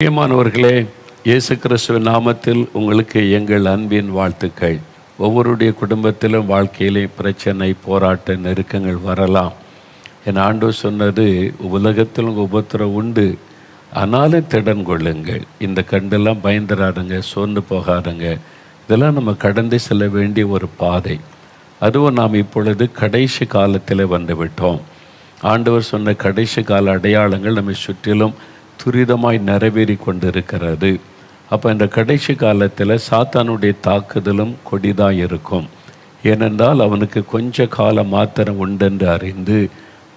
பிரியமானவர்களே, இயேசு கிறிஸ்துவின் நாமத்தில் உங்களுக்கு எங்கள் அன்பின் வாழ்த்துக்கள். ஒவ்வொருடைய குடும்பத்திலும் வாழ்க்கையிலே பிரச்சனை, போராட்ட, நெருக்கங்கள் வரலாம். என் ஆண்டவர் சொன்னது, உலகத்திலும் உபத்திரம் உண்டு, ஆனாலும் திடன் கொள்ளுங்கள். இந்த கண்டெல்லாம் பயந்துராதுங்க, சோர்ந்து போகாதுங்க. இதெல்லாம் நம்ம கடந்து செல்ல வேண்டிய ஒரு பாதை. அதுவும் நாம் இப்பொழுது கடைசி காலத்தில் வந்துவிட்டோம். ஆண்டவர் சொன்ன கடைசி கால அடையாளங்கள் நம்மை சுற்றிலும் துரிதமாய் நிறைவேறி கொண்டிருக்கிறது. அப்போ இந்த கடைசி காலத்தில் சாத்தானுடைய தாக்குதலும் கொடிதாக இருக்கும். ஏனென்றால் அவனுக்கு கொஞ்ச காலம் மாத்திரம் உண்டென்று அறிந்து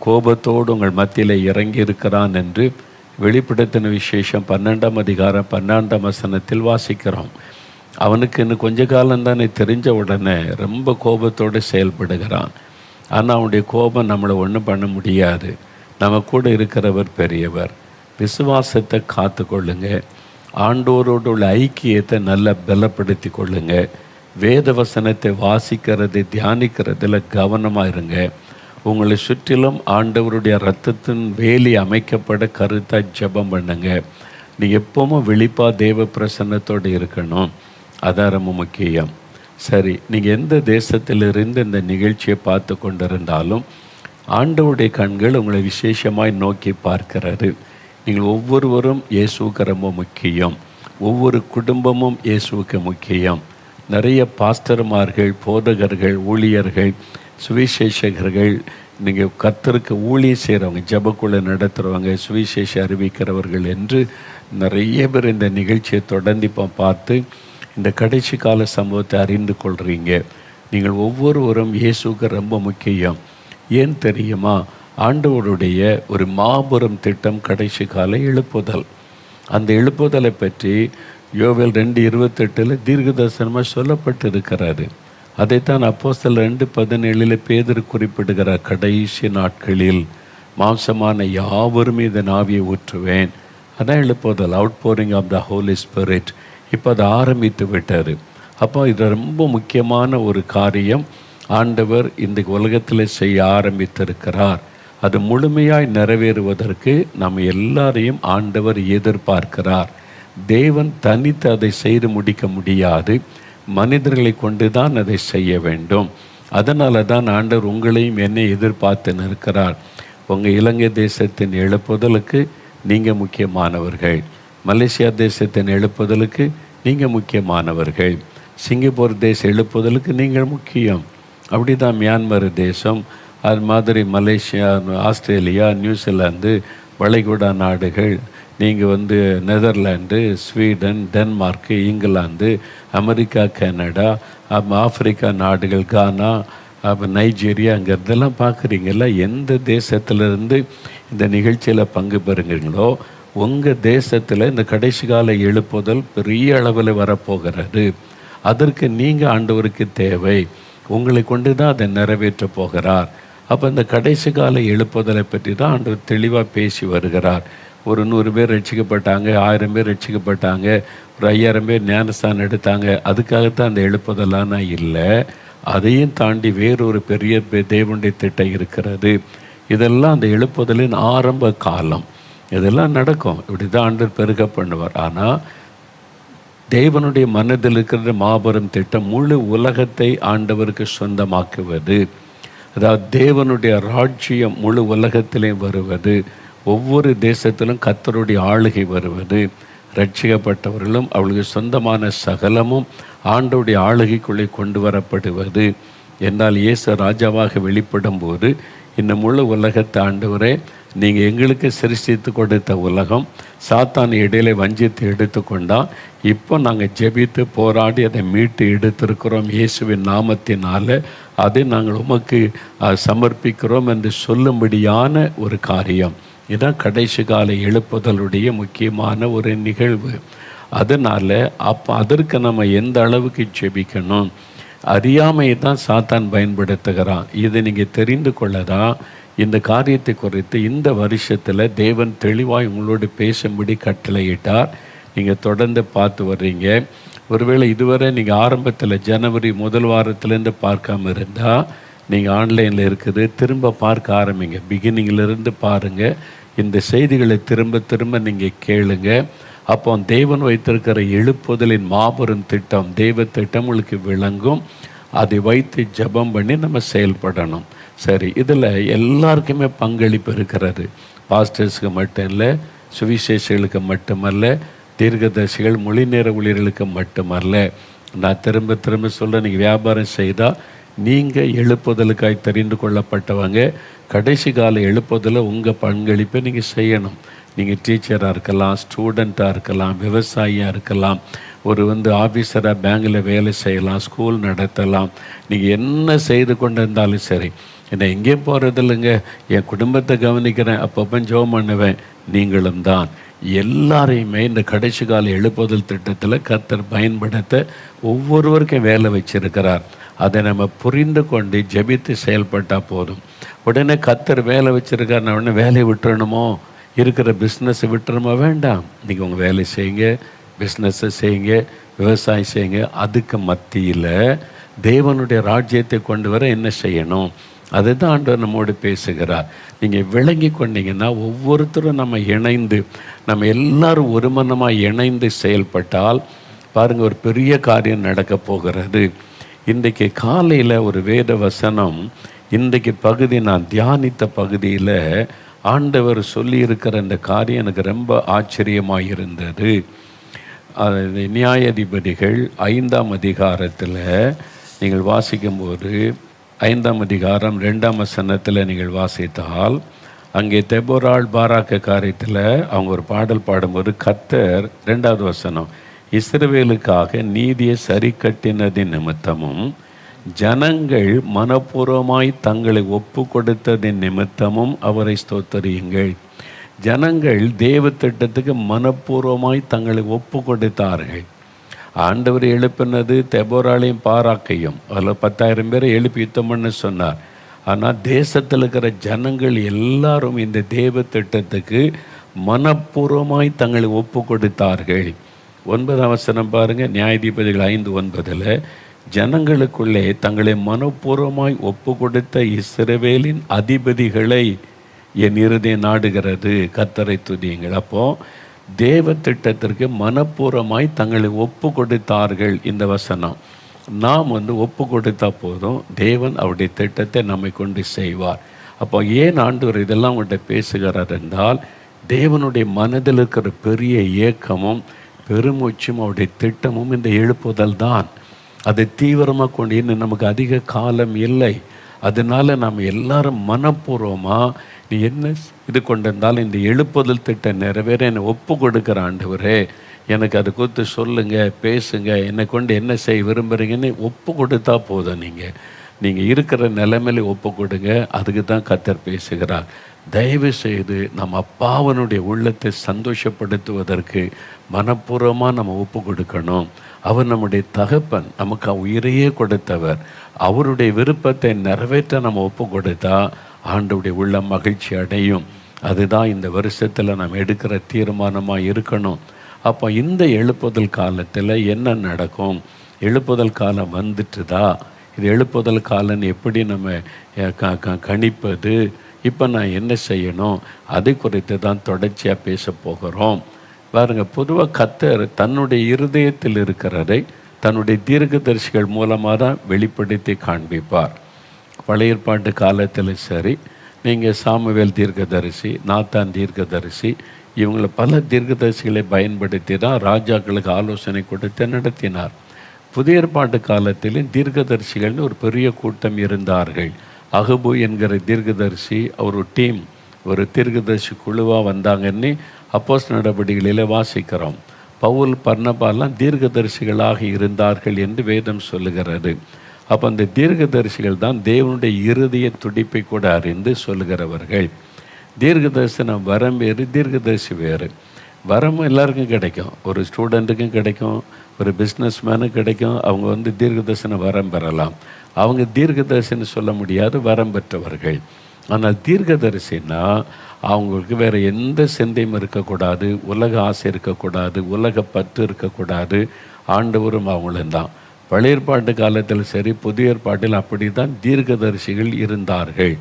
கோபத்தோடு உங்கள் மத்தியில் இறங்கி இருக்கிறான் என்று வெளிப்படுத்தின விசேஷம் 12ஆம் அதிகாரம் 12ஆம் வசனத்தில் வாசிக்கிறோம். அவனுக்கு இன்னும் கொஞ்ச காலம்தானே, தெரிஞ்ச உடனே ரொம்ப கோபத்தோடு செயல்படுகிறான். ஆனால் அவனுடைய கோபம் நம்மளை ஒன்றும் பண்ண முடியாது. நம்ம கூட இருக்கிறவர் பெரியவர். விசுவாசத்தை காத்து கொள்ளுங்க. ஆண்டோரோடு உள்ள ஐக்கியத்தை நல்லா பலப்படுத்தி கொள்ளுங்க. வேத வசனத்தை வாசிக்கிறது, தியானிக்கிறதுல கவனமாக இருங்க. உங்களை சுற்றிலும் ஆண்டவருடைய இரத்தத்தின் வேலி அமைக்கப்பட கருத்தாக ஜெபம் பண்ணுங்க. நீங்கள் எப்பவும் விழிப்பாக தேவ பிரசன்னத்தோடு இருக்கணும். அதான் ரொம்ப முக்கியம். சரி, நீங்கள் எந்த தேசத்திலிருந்து இந்த நிகழ்ச்சியை பார்த்து கொண்டிருந்தாலும் ஆண்டவருடைய கண்கள் உங்களை விசேஷமாய் நோக்கி பார்க்கிறது. நீங்கள் ஒவ்வொருவரும் இயேசுவுக்கு ரொம்ப முக்கியம். ஒவ்வொரு குடும்பமும் இயேசுவுக்கு முக்கியம். நிறைய பாஸ்டர்மார்கள், போதகர்கள், ஊழியர்கள், சுவிசேஷகர்கள், நீங்கள் கர்த்தருக்கு ஊழியம் செய்கிறவங்க, ஜெபக்குழு நடத்துகிறவங்க, சுவிசேஷம் அறிவிக்கிறவர்கள் என்று நிறைய பேர் இந்த நிகழ்ச்சியை தொடர்ந்து பார்த்து இந்த கடைசி கால சம்பவத்தை அறிந்து கொள்கிறீங்க. நீங்கள் ஒவ்வொருவரும் இயேசுவுக்கு ரொம்ப முக்கியம். ஏன் தெரியுமா? ஆண்டவருடைய ஒரு மாபெரும் திட்டம் கடைசி கால எழுப்புதல். அந்த எழுப்புதலை பற்றி யோவேல் 2:28 தீர்க்கதரிசனமாக சொல்லப்பட்டிருக்கிறாரு. அதைத்தான் அப்போஸ்தலர் 2:17 பேதுரு குறிப்பிடுகிறார். கடைசி நாட்களில் மாம்சமான யாவரும் இதன் ஆவியை ஊற்றுவேன். அதான் எழுப்புதல், outpouring of the Holy Spirit. இப்போ அதை ஆரம்பித்து விட்டார். அப்போ இது ரொம்ப முக்கியமான ஒரு காரியம் ஆண்டவர் இந்த உலகத்தில் செய்ய ஆரம்பித்திருக்கிறார். அது முழுமையாய் நிறைவேறுவதற்கு நம்ம எல்லாரையும் ஆண்டவர் எதிர்பார்க்கிறார். தேவன் தனித்து அதை செய்து முடிக்க முடியாது. மனிதர்களை கொண்டு தான் அதை செய்ய வேண்டும். அதனால தான் ஆண்டவர் உங்களையும் என்னை எதிர்பார்த்து நிற்கிறார். உங்கள் இலங்கை தேசத்தின் எழுப்புதலுக்கு நீங்கள் முக்கியமானவர்கள். மலேசியா தேசத்தின் எழுப்புதலுக்கு நீங்கள் முக்கியமானவர்கள். சிங்கப்பூர் தேச எழுப்புதலுக்கு நீங்கள் முக்கியம். அப்படி தான் மியான்மர் தேசம், அது மாதிரி மலேசியா, ஆஸ்திரேலியா, நியூசிலாந்து, வளைகுடா நாடுகள், நீங்கள் Netherland, Sweden, Denmark, England, America, Canada, Africa நாடுகள், கானா, நைஜீரியா, அங்கே இருந்தெல்லாம் பார்க்குறீங்களா? எந்த தேசத்திலிருந்து இந்த நிகழ்ச்சியில் பங்கு பெறுகிறீங்களோ உங்கள் தேசத்தில் இந்த கடைசி கால எழுப்புதல் பெரிய அளவில் வரப்போகிறது. அதற்கு நீங்கள் ஆண்டவருக்கு தேவை. உங்களை கொண்டு தான் அதை நிறைவேற்ற போகிறார். அப்போ இந்த கடைசி கால எழுப்புதலை பற்றி தான் ஆண்டவர் தெளிவாக பேசி வருகிறார். ஒரு 100 பேர் ரட்சிக்கப்பட்டாங்க, 1000 பேர் ரட்சிக்கப்பட்டாங்க, ஒரு 5000 பேர் ஞானஸ்தானம் எடுத்தாங்க. அதுக்காகத்தான் அந்த எழுப்புதலானா இல்லை. அதையும் தாண்டி வேறொரு பெரிய தேவனுடைய திட்டம் இருக்கிறது. இதெல்லாம் அந்த எழுப்புதலின் ஆரம்ப காலம். இதெல்லாம் நடக்கும். இப்படி தான் ஆண்டவர் பெருக பண்ணுவார். ஆனால் தேவனுடைய மனதில் இருக்கிற மாபெரும் திட்டம் முழு உலகத்தை ஆண்டவருக்கு சொந்தமாக்குவது. அதாவது தேவனுடைய ராஜ்யம் முழு உலகத்திலையும் வருவது, ஒவ்வொரு தேசத்திலும் கர்த்தருடைய ஆளுகை வருவது, ரட்சிக்கப்பட்டவர்களும் அவளுக்கு சொந்தமான சகலமும் ஆண்டவருடைய ஆளுகைக்குள்ளே கொண்டு வரப்படுவது. என்றால் இயேசு ராஜாவாக வெளிப்படும் போது, இந்த முழு உலகத்தை ஆண்டவரே, நீங்கள் எங்களுக்கு சிருஷ்டித்து கொடுத்த உலகம் சாத்தான் இடையில வஞ்சித்து எடுத்துக்கொண்டால், இப்போ நாங்கள் ஜெபித்து போராடி அதை மீட்டு எடுத்திருக்கிறோம் இயேசுவின் நாமத்தினால், அதை நாங்கள் உமக்கு சமர்ப்பிக்கிறோம் என்று சொல்லும்படியான ஒரு காரியம். இதுதான் கடைசி கால எழுப்புதலுடைய முக்கியமான ஒரு நிகழ்வு. அதனால் அதற்கு நம்ம எந்த அளவுக்கு ஜெபிக்கணும்? அறியாமையை தான் சாத்தான் பயன்படுத்துகிறான். இதை நீங்கள் தெரிந்து கொள்ளதான் இந்த காரியத்தை குறித்து இந்த வருஷத்தில் தேவன் தெளிவாக உங்களோடு பேசும்படி கட்டளையிட்டார். நீங்கள் தொடர்ந்து பார்த்து வர்றீங்க. ஒருவேளை இதுவரை நீங்கள் ஆரம்பத்தில் ஜனவரி முதல் வாரத்துலேருந்து பார்க்காம இருந்தால் நீங்கள் ஆன்லைனில் இருக்குது, திரும்ப பார்க்க ஆரம்பிங்க. பிகினிங்கிலிருந்து பாருங்கள். இந்த செய்திகளை திரும்ப திரும்ப நீங்கள் கேளுங்க. அப்போ தேவன் வைத்திருக்கிற எழுப்புதலின் மாபெரும் திட்டம், தெய்வ திட்டம் உங்களுக்கு விளங்கும். அதை வைத்து ஜெபம் பண்ணி நம்ம செயல்படணும். சரி, இதில் எல்லாருக்குமே பங்களிப்பு இருக்கிறது. பாஸ்டர்ஸுக்கு மட்டும் இல்லை, சுவிசேஷர்களுக்கு மட்டுமல்ல, தீர்க்கதரிசிகள், மொழி நேர ஊழியர்களுக்கு மட்டுமல்ல. நான் திரும்ப திரும்ப சொல்ல, நீங்கள் வியாபாரம் செய்தால் நீங்கள் எழுப்புதலுக்காய் தெரிந்து கொள்ளப்பட்டவங்க. கடைசி கால எழுப்புதலை உங்கள் பங்களிப்பை நீங்கள் செய்யணும். நீங்கள் டீச்சராக இருக்கலாம், ஸ்டூடெண்ட்டாக இருக்கலாம், விவசாயியாக இருக்கலாம், ஒரு ஆஃபீஸராக பேங்கில் வேலை செய்யலாம், ஸ்கூல் நடத்தலாம். நீங்கள் என்ன செய்து கொண்டு இருந்தாலும் சரி, என்னை எங்கேயும் போகிறது இல்லைங்க, என் குடும்பத்தை கவனிக்கிறேன், அப்பப்போ ஜெபம் பண்ணுவேன். நீங்களும் தான். எல்லாரையுமே இந்த கடைசி கால எழுப்புதல் திட்டத்தில் கர்த்தர் பயன்படுத்த ஒவ்வொருவருக்கும் வேலை வச்சிருக்கிறார். அதை நம்ம புரிந்து கொண்டு ஜெபித்து செயல்பட்டால் போதும். உடனே கர்த்தர் வேலை வச்சுருக்கார், நான் உடனே வேலையை விட்டுறணுமோ, இருக்கிற பிஸ்னஸை விட்டுறணுமோ? வேண்டாம். நீங்கள் உங்கள் வேலை செய்யுங்க, பிஸ்னஸை செய்யுங்க, விவசாயம் செய்யுங்க. அதுக்கு மத்தியில் தேவனுடைய ராஜ்யத்தை கொண்டு வர என்ன செய்யணும், அதுதான் ஆண்டவர் நம்மோடு பேசுகிறார். நீங்கள் விளங்கி கொண்டீங்கன்னா ஒவ்வொருத்தரும் நம்ம இணைந்து, நம்ம எல்லாரும் ஒரு மனமாக இணைந்து செயல்பட்டால் பாருங்கள், ஒரு பெரிய காரியம் நடக்க போகிறது. இன்றைக்கு காலையில் ஒரு வேத வசனம், இன்றைக்கு பகுதி நான் தியானித்த பகுதியில் ஆண்டவர் சொல்லியிருக்கிற இந்த காரியம் எனக்கு ரொம்ப ஆச்சரியமாக இருந்தது. நியாயாதிபதிகள் 5ஆம் அதிகாரத்தில் நீங்கள் வாசிக்கும்போது, 5ஆம் அதிகாரம் 2ஆம் வசனத்தில் நீங்கள் வாசித்தால், அங்கே தெபோராள் பாராக்கு காரியத்தில் அவங்க ஒரு பாடல் பாடும்போது கர்த்தர் 2வது வசனம், இஸ்ரவேலுக்காக நீதியை சரி கட்டினதின் நிமித்தமும் ஜனங்கள் மனப்பூர்வமாய் தங்களை ஒப்பு கொடுத்ததின் நிமித்தமும் அவரை ஸ்தோத்தரியுங்கள். ஜனங்கள் தேவ திட்டத்துக்கு மனப்பூர்வமாய் தங்களை ஒப்பு கொடுத்தார்கள். ஆண்டவர் எழுப்பினது தெபோராளையும் பாராக்கையும், அதில் 10,000 பேரை எழுப்பி யுத்தம் பண்ண சொன்னார். ஆனால் தேசத்தில் இருக்கிற ஜனங்கள் எல்லாரும் இந்த தேவ திட்டத்துக்கு மனப்பூர்வமாய் தங்களை ஒப்பு கொடுத்தார்கள். 9ஆம் வசனம் பாருங்கள், நியாயாதிபதிகள் 5:9, ஜனங்களுக்குள்ளே தங்களை மனப்பூர்வமாய் ஒப்பு கொடுத்த இஸ்ரவேலின் அதிபதிகளை என் இருதயம் நாடுகிறது, கர்த்தரை துதியுங்கள். அப்போது தேவ திட்டத்திற்கு மனப்பூர்வமாய் தங்களை ஒப்பு கொடுத்தார்கள். இந்த வசனம் நாம் ஒப்பு கொடுத்தா போதும், தேவன் அவருடைய திட்டத்தை நம்மை கொண்டு செய்வார். அப்போ ஏன் ஆண்டவர் இதெல்லாம் உங்கள்கிட்ட பேசுகிறார் என்றால், தேவனுடைய மனதில் இருக்கிற பெரிய ஏக்கமும் பெருமூச்சும் அவருடைய திட்டமும் இந்த எழுப்புதல் தான். அதை தீவிரமாக கொண்டு இன்னும் நமக்கு அதிக காலம் இல்லை. அதனால் நாம் எல்லாரும் மனப்பூர்வமாக, நீ என்ன இது கொண்டிருந்தாலும் இந்த எழுப்புதல் திட்டம் நிறைவேற என்னை ஒப்பு கொடுக்குற ஆண்டவரே, எனக்கு அது குறித்து சொல்லுங்கள், பேசுங்க, என்னை கொண்டு என்ன செய்ய விரும்புகிறீங்கன்னு ஒப்பு கொடுத்தா போதும். நீங்கள் இருக்கிற நிலைமையில ஒப்பு கொடுங்க. அதுக்கு தான் கர்த்தர் பேசுகிறார். தயவு செய்து நம்ம அப்பாவனுடைய உள்ளத்தை சந்தோஷப்படுத்துவதற்கு மனப்பூர்வமாக நம்ம ஒப்பு கொடுக்கணும். அவர் நம்முடைய தகப்பன், நமக்கு உயிரையே கொடுத்தவர். அவருடைய விருப்பத்தை நிறைவேற்ற நம்ம ஒப்பு கொடுத்தா ஆண்டவருடைய உள்ள மகிழ்ச்சி அடையும். அதுதான் இந்த வருஷத்தில் நம்ம எடுக்கிற தீர்மானமாக இருக்கணும். அப்போ இந்த எழுப்புதல் காலத்தில் என்ன நடக்கும்? எழுப்புதல் காலம் வந்துட்டுதா? இது எழுப்புதல் காலம் எப்படி நம்ம கணிப்பது? இப்போ நான் என்ன செய்யணும்? அதை குறித்து தான் தொடர்ச்சியாக பேச போகிறோம். பாருங்க, பொதுவாக கர்த்தர் தன்னுடைய இருதயத்தில் இருக்கிறதை தன்னுடைய தீர்க்கதரிசிகள் மூலமாக தான் வெளிப்படுத்தி காண்பிப்பார். பழைய ஏற்பாட்டு காலத்தில் சரி, நீங்கள் சாமுவேல் தீர்க்கதரிசி, நாத்தான் தீர்க்கதரிசி, இவங்களை பல தீர்க்கதரிசிகளை பயன்படுத்தி தான் ராஜாக்களுக்கு ஆலோசனை கொடுத்து நடத்தினார். புதிய ஏற்பாட்டு காலத்திலும் தீர்க்கதரிசிகள்னு ஒரு பெரிய கூட்டம் இருந்தார்கள். அகபு என்கிற தீர்க்கதரிசி, ஒரு டீம், ஒரு தீர்க்கதரிசி குழுவாக வந்தாங்கன்னு அப்போஸ்தலர் நடவடிக்கைகளில் வாசிக்கிறோம். பவுல், பர்னபாலாம் தீர்க்கதரிசிகளாக இருந்தார்கள் என்று வேதம் சொல்லுகிறது. அப்போ அந்த தீர்க்கதரிசிகள் தான் தேவனுடைய இருதய துடிப்பை கூட அறிந்து சொல்லுகிறவர்கள். தீர்க்கதரிசனம் வரம் வேறு, தீர்க்கதரிசி வேறு. வரம் எல்லாருக்கும் கிடைக்கும். ஒரு ஸ்டூடெண்ட்டுக்கும் கிடைக்கும், ஒரு பிஸ்னஸ் மேனுக்கு கிடைக்கும். அவங்க தீர்க்கதரிசன வரம் பெறலாம். அவங்க தீர்க்கதரிசின்னு சொல்ல முடியாது, வரம் பெற்றவர்கள். ஆனால் தீர்க்கதரிசின்னா அவங்களுக்கு வேறு எந்த சிந்தையும் இருக்கக்கூடாது, உலக ஆசை இருக்கக்கூடாது, உலக பற்று இருக்கக்கூடாது. ஆண்டவரும் அவங்களும் தான். பழைய ஏற்பாட்டு காலத்தில் சரி, புதிய ஏற்பாட்டில் அப்படி தான் தீர்க்கதரிசிகள் இருந்தார்கள்.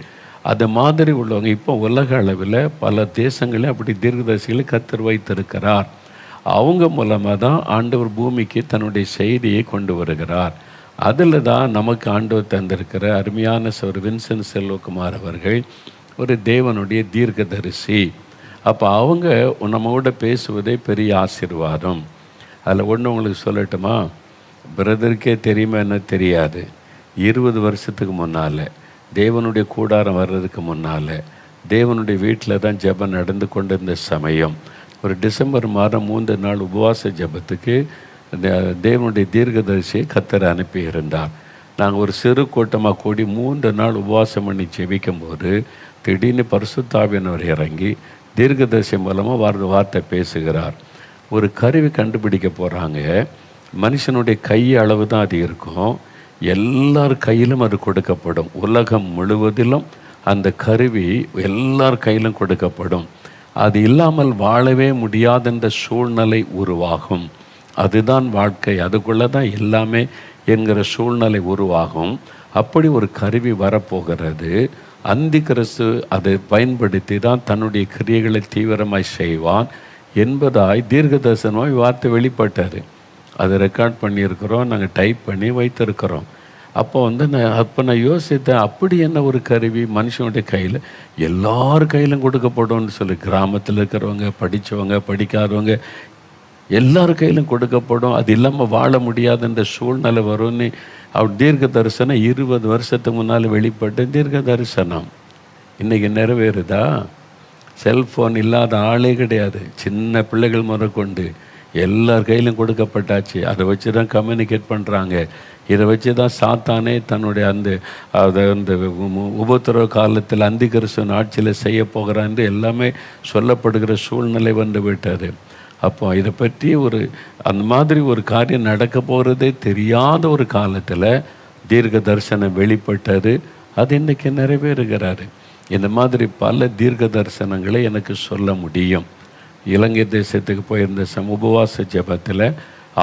அது மாதிரி உள்ளவங்க இப்போ உலக அளவில் பல தேசங்களில் அப்படி தீர்க்கதரிசிகளை கர்த்தர் வைத்திருக்கிறார். அவங்க மூலமாக தான் ஆண்டவர் பூமிக்கு தன்னுடைய செய்தியை கொண்டு வருகிறார். அதில் தான் நமக்கு ஆண்டவர் தந்திருக்கிற அருமையான சர் வின்சென்ட் செல்வகுமார் அவர்கள் ஒரு தேவனுடைய தீர்க்கதரிசி. அப்போ அவங்க நம்மோட பேசுவதே பெரிய ஆசீர்வாதம். அதில் ஒன்று உங்களுக்கு சொல்லட்டுமா? பிரதருக்கே தெரியுமா என்ன தெரியாது, 20 வருஷத்துக்கு முன்னால் தேவனுடைய கூடாரம் வர்றதுக்கு முன்னால் தேவனுடைய வீட்டில் தான் ஜெபம் நடந்து கொண்டிருந்த சமயம், ஒரு டிசம்பர் மாதம் 3 நாள் உபவாச ஜெபத்துக்கு தேவனுடைய தீர்க்கதரிசியை கர்த்தர் அனுப்பியிருந்தார். நாங்கள் ஒரு சிறு கூட்டமாக கூடி 3 நாள் உபவாசம் பண்ணி ஜெபிக்கும்போது திடீர்னு பரிசுத்த ஆவியானவர் இறங்கி தீர்க்கதரிசி மூலமாக வார்த்தை பேசுகிறார். ஒரு கருவி கண்டுபிடிக்க போகிறாங்க. மனுஷனுடைய கை அளவு தான் அது இருக்கும். எல்லார் கையிலும் அது கொடுக்கப்படும். உலகம் முழுவதிலும் அந்த கருவி எல்லார் கையிலும் கொடுக்கப்படும். அது இல்லாமல் வாழவே முடியாதென்ற சூழ்நிலை உருவாகும். அதுதான் வாழ்க்கை, அதுக்குள்ளே தான் எல்லாமே என்கிற சூழ்நிலை உருவாகும். அப்படி ஒரு கருவி வரப்போகிறது. அந்தி கிறிஸ்து அதை பயன்படுத்தி தான் தன்னுடைய கிரியைகளை தீவிரமாய் செய்வான் என்பதாய் தீர்க்க தரிசனமாய் வார்த்தை வெளிப்பட்டார். அதை ரெக்கார்ட் பண்ணியிருக்கிறோம், நாங்கள் டைப் பண்ணி வைத்திருக்கிறோம். அப்போ நான் யோசித்தேன், அப்படி என்ன ஒரு கருவி மனுஷனுடைய கையில் எல்லார் கையிலும் கொடுக்கப்படும்னு சொல்லி, கிராமத்தில் இருக்கிறவங்க, படித்தவங்க, படிக்காதவங்க எல்லார் கையிலும் கொடுக்கப்படும். அது இல்லாமல் வாழ முடியாதுன்ற சூழ்நிலை வரும்னு அவர் தீர்க்க தரிசனம் 20 வருஷத்துக்கு முன்னால் வெளிப்பட்ட தீர்க்க தரிசனம் இன்றைக்கி நிறைவேறுதா? செல்ஃபோன் இல்லாத ஆளே கிடையாது. சின்ன பிள்ளைகள் முதற்கொண்டு எல்லார் கையிலும் கொடுக்கப்பட்டாச்சு. அதை வச்சு தான் கம்யூனிகேட் பண்ணுறாங்க. இதை வச்சு தான் சாத்தானே தன்னுடைய அந்த உபத்திரவ காலத்தில் அந்தி கிறிஸ்துவின் ஆட்சியில் செய்ய போகிறான்னு எல்லாமே சொல்லப்படுகிற சூழ்நிலை வந்து விட்டது. அப்போ இதை பற்றி அந்த மாதிரி ஒரு காரியம் நடக்க போகிறதே தெரியாத ஒரு காலத்தில் தீர்க்க தரிசனம் வெளிப்பட்டது. அது இன்றைக்கி நிறைவேறுகிறாரு. இந்த மாதிரி பல தீர்க்க தரிசனங்களை எனக்கு சொல்ல முடியும். இலங்கை தேசத்துக்கு போயிருந்த உபவாச ஜெபத்தில்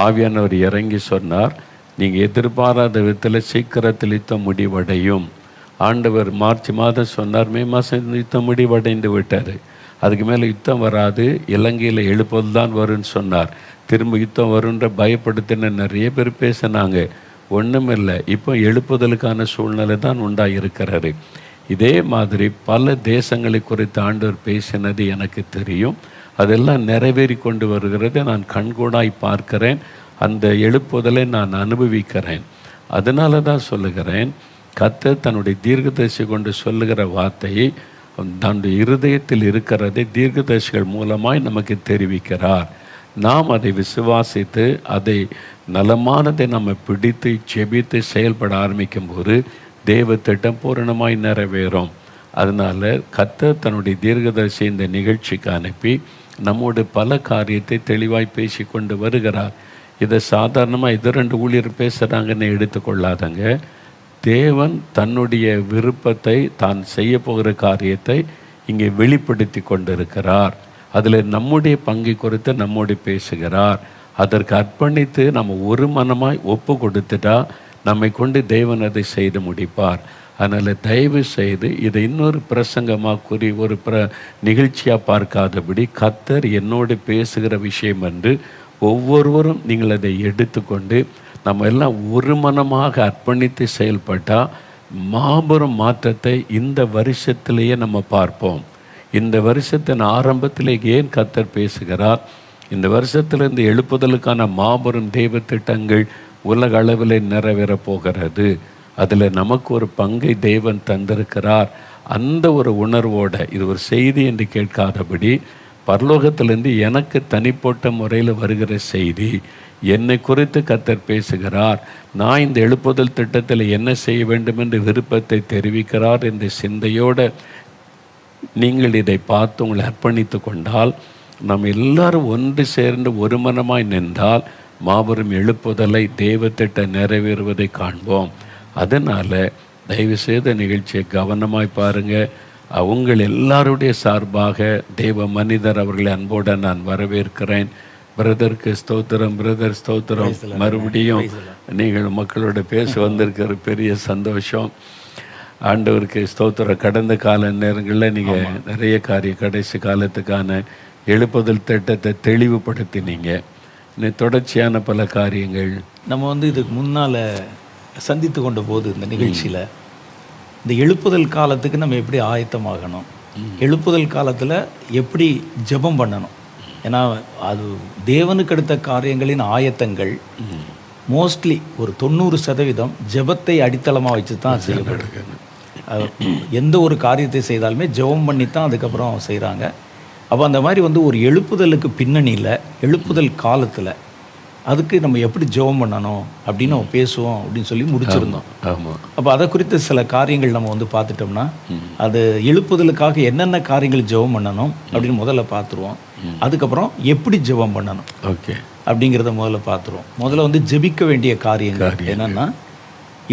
ஆவியானவர் இறங்கி சொன்னார், நீங்கள் எதிர்பாராத விதத்தில் சீக்கிரத்தில் யுத்தம் முடிவடையும். ஆண்டவர் மார்ச் மாதம் சொன்னார், மே மாதம் யுத்தம் முடிவடைந்து விட்டார். அதுக்கு மேலே யுத்தம் வராது, இலங்கையில் எழுப்புதல் தான் வரும்னு சொன்னார். திரும்ப யுத்தம் வருன்ற பயப்படுத்தின நிறைய பேர் பேசினாங்க. ஒன்றுமில்லை, இப்போ எழுப்புதலுக்கான சூழ்நிலை தான் உண்டாகிருக்கிறாரு. இதே மாதிரி பல தேசங்களை குறித்து ஆண்டவர் பேசினது எனக்கு தெரியும். அதெல்லாம் நிறைவேறி கொண்டு வருகிறதை நான் கண்கூடாய் பார்க்கிறேன். அந்த எழுப்புதலை நான் அனுபவிக்கிறேன். அதனால தான் சொல்லுகிறேன், கர்த்தர் தன்னுடைய தீர்க்கதரிசி கொண்டு சொல்லுகிற வார்த்தையை தன்னுடைய இருதயத்தில் இருக்கிறதை தீர்க்கதரிசிகள் மூலமாய் நமக்கு தெரிவிக்கிறார். நாம் அதை விசுவாசித்து அதை நலமானதை நம்ம பிடித்து ஜெபித்து செயல்பட ஆரம்பிக்கும் போது தேவ திட்டம் பூரணமாய் நிறைவேறும். அதனால் கர்த்தர் தன்னுடைய தீர்க்கதரிசி இந்த நிகழ்ச்சிக்கு அனுப்பி நம்மோடு பல காரியத்தை தெளிவாய் பேசி கொண்டு வருகிறார். இதை சாதாரணமாக இது 2 ஊழியர் பேசுகிறாங்கன்னு எடுத்துக்கொள்ளாதங்க. தேவன் தன்னுடைய விருப்பத்தை தான் செய்ய போகிற காரியத்தை இங்கே வெளிப்படுத்தி கொண்டிருக்கிறார். அதில் நம்முடைய பங்கை குறித்து நம்மோடு பேசுகிறார். அதற்கு அர்ப்பணித்து நம்ம ஒரு மனமாய் ஒப்பு கொடுத்துட்டா நம்மை கொண்டு தேவன் அதை செய்து முடிப்பார். அதனால் தயவு செய்து இதை இன்னொரு பிரசங்கமாக கூறி ஒரு நிகழ்ச்சியாக பார்க்காதபடி கர்த்தர் என்னோடு பேசுகிற விஷயம் என்று ஒவ்வொருவரும் நீங்கள் அதை எடுத்துக்கொண்டு நம்ம எல்லாம் ஒரு மனமாக அர்ப்பணித்து செயல்பட்டால் மாபெரும் மாற்றத்தை இந்த வருஷத்திலேயே நம்ம பார்ப்போம். இந்த வருஷத்தின் ஆரம்பத்திலே ஏன் கர்த்தர் பேசுகிறார்? இந்த வருஷத்திலிருந்து எழுப்புதலுக்கான மாபெரும் தெய்வ திட்டங்கள் உலக அளவில் நிறைவேறப் போகிறது. அதில் நமக்கு ஒரு பங்கை தேவன் தந்திருக்கிறார். அந்த ஒரு உணர்வோட இது ஒரு செய்தி என்று கேட்காதபடி பரலோகத்திலிருந்து எனக்கு தனிப்பட்ட முறையில் வருகிற செய்தி, என்னை குறித்து கர்த்தர் பேசுகிறார், நான் இந்த எழுப்புதல் திட்டத்தில் என்ன செய்ய வேண்டும் என்று விருப்பத்தை தெரிவிக்கிறார் என்ற சிந்தையோடு நீங்கள் இதை பார்த்து உங்களை அர்ப்பணித்து கொண்டால், நாம் எல்லாரும் ஒன்று சேர்ந்து ஒரு மனமாய் நின்றால் மாபெரும் எழுப்புதலை தெய்வத்திட்ட நிறைவேறுவதை காண்போம். அதனால் தயவுசெய்த நிகழ்ச்சியை கவனமாய் பாருங்கள். உங்கள் எல்லாருடைய சார்பாக தேவ மனிதர் அவர்களை அன்போடு நான் வரவேற்கிறேன். பிரதருக்கு ஸ்தோத்திரம், பிரதர் ஸ்தோத்திரம். மறுபடியும் நீங்கள் மக்களோட பேச வந்திருக்கிற பெரிய சந்தோஷம். ஆண்டவருக்கு ஸ்தோத்திரம். கடந்த கால நேரங்களில் நீங்கள் நிறைய கடைசி காலத்துக்கான எழுப்புதல் திட்டத்தை தெளிவுபடுத்தினீங்க. இன்னும் தொடர்ச்சியான பல காரியங்கள் நம்ம இதுக்கு முன்னால் சந்தித்து கொண்ட போது இந்த நிகழ்ச்சியில் இந்த எழுப்புதல் காலத்துக்கு நம்ம எப்படி ஆயத்தமாகணும், எழுப்புதல் காலத்தில் எப்படி ஜெபம் பண்ணணும். ஏன்னா அது தேவனுக்கு அடுத்த காரியங்களின் ஆயத்தங்கள் மோஸ்ட்லி ஒரு 90% ஜெபத்தை அடித்தளமாக வச்சு தான் செய்யப்படுது. எந்த ஒரு காரியத்தை செய்தாலுமே ஜெபம் பண்ணி தான் அதுக்கப்புறம் செய்கிறாங்க. அப்போ அந்த மாதிரி ஒரு எழுப்புதலுக்கு பின்னணியில், எழுப்புதல் காலத்தில் அதுக்கு நம்ம எப்படி ஜெபம் பண்ணணும் அப்படின்னு நம்ம பேசுவோம் அப்படின்னு சொல்லி முடிச்சிருந்தோம். ஆமாம். அப்போ அதை குறித்த சில காரியங்கள் நம்ம பார்த்துட்டோம்னா, அது எழுப்புதலுக்காக என்னென்ன காரியங்கள் ஜெபம் பண்ணணும் அப்படின்னு முதல்ல பார்த்துருவோம். அதுக்கப்புறம் எப்படி ஜெபம் பண்ணணும் ஓகே அப்படிங்கிறத முதல்ல பார்த்துருவோம். முதல்ல ஜெபிக்க வேண்டிய காரியங்கள் என்னென்னா,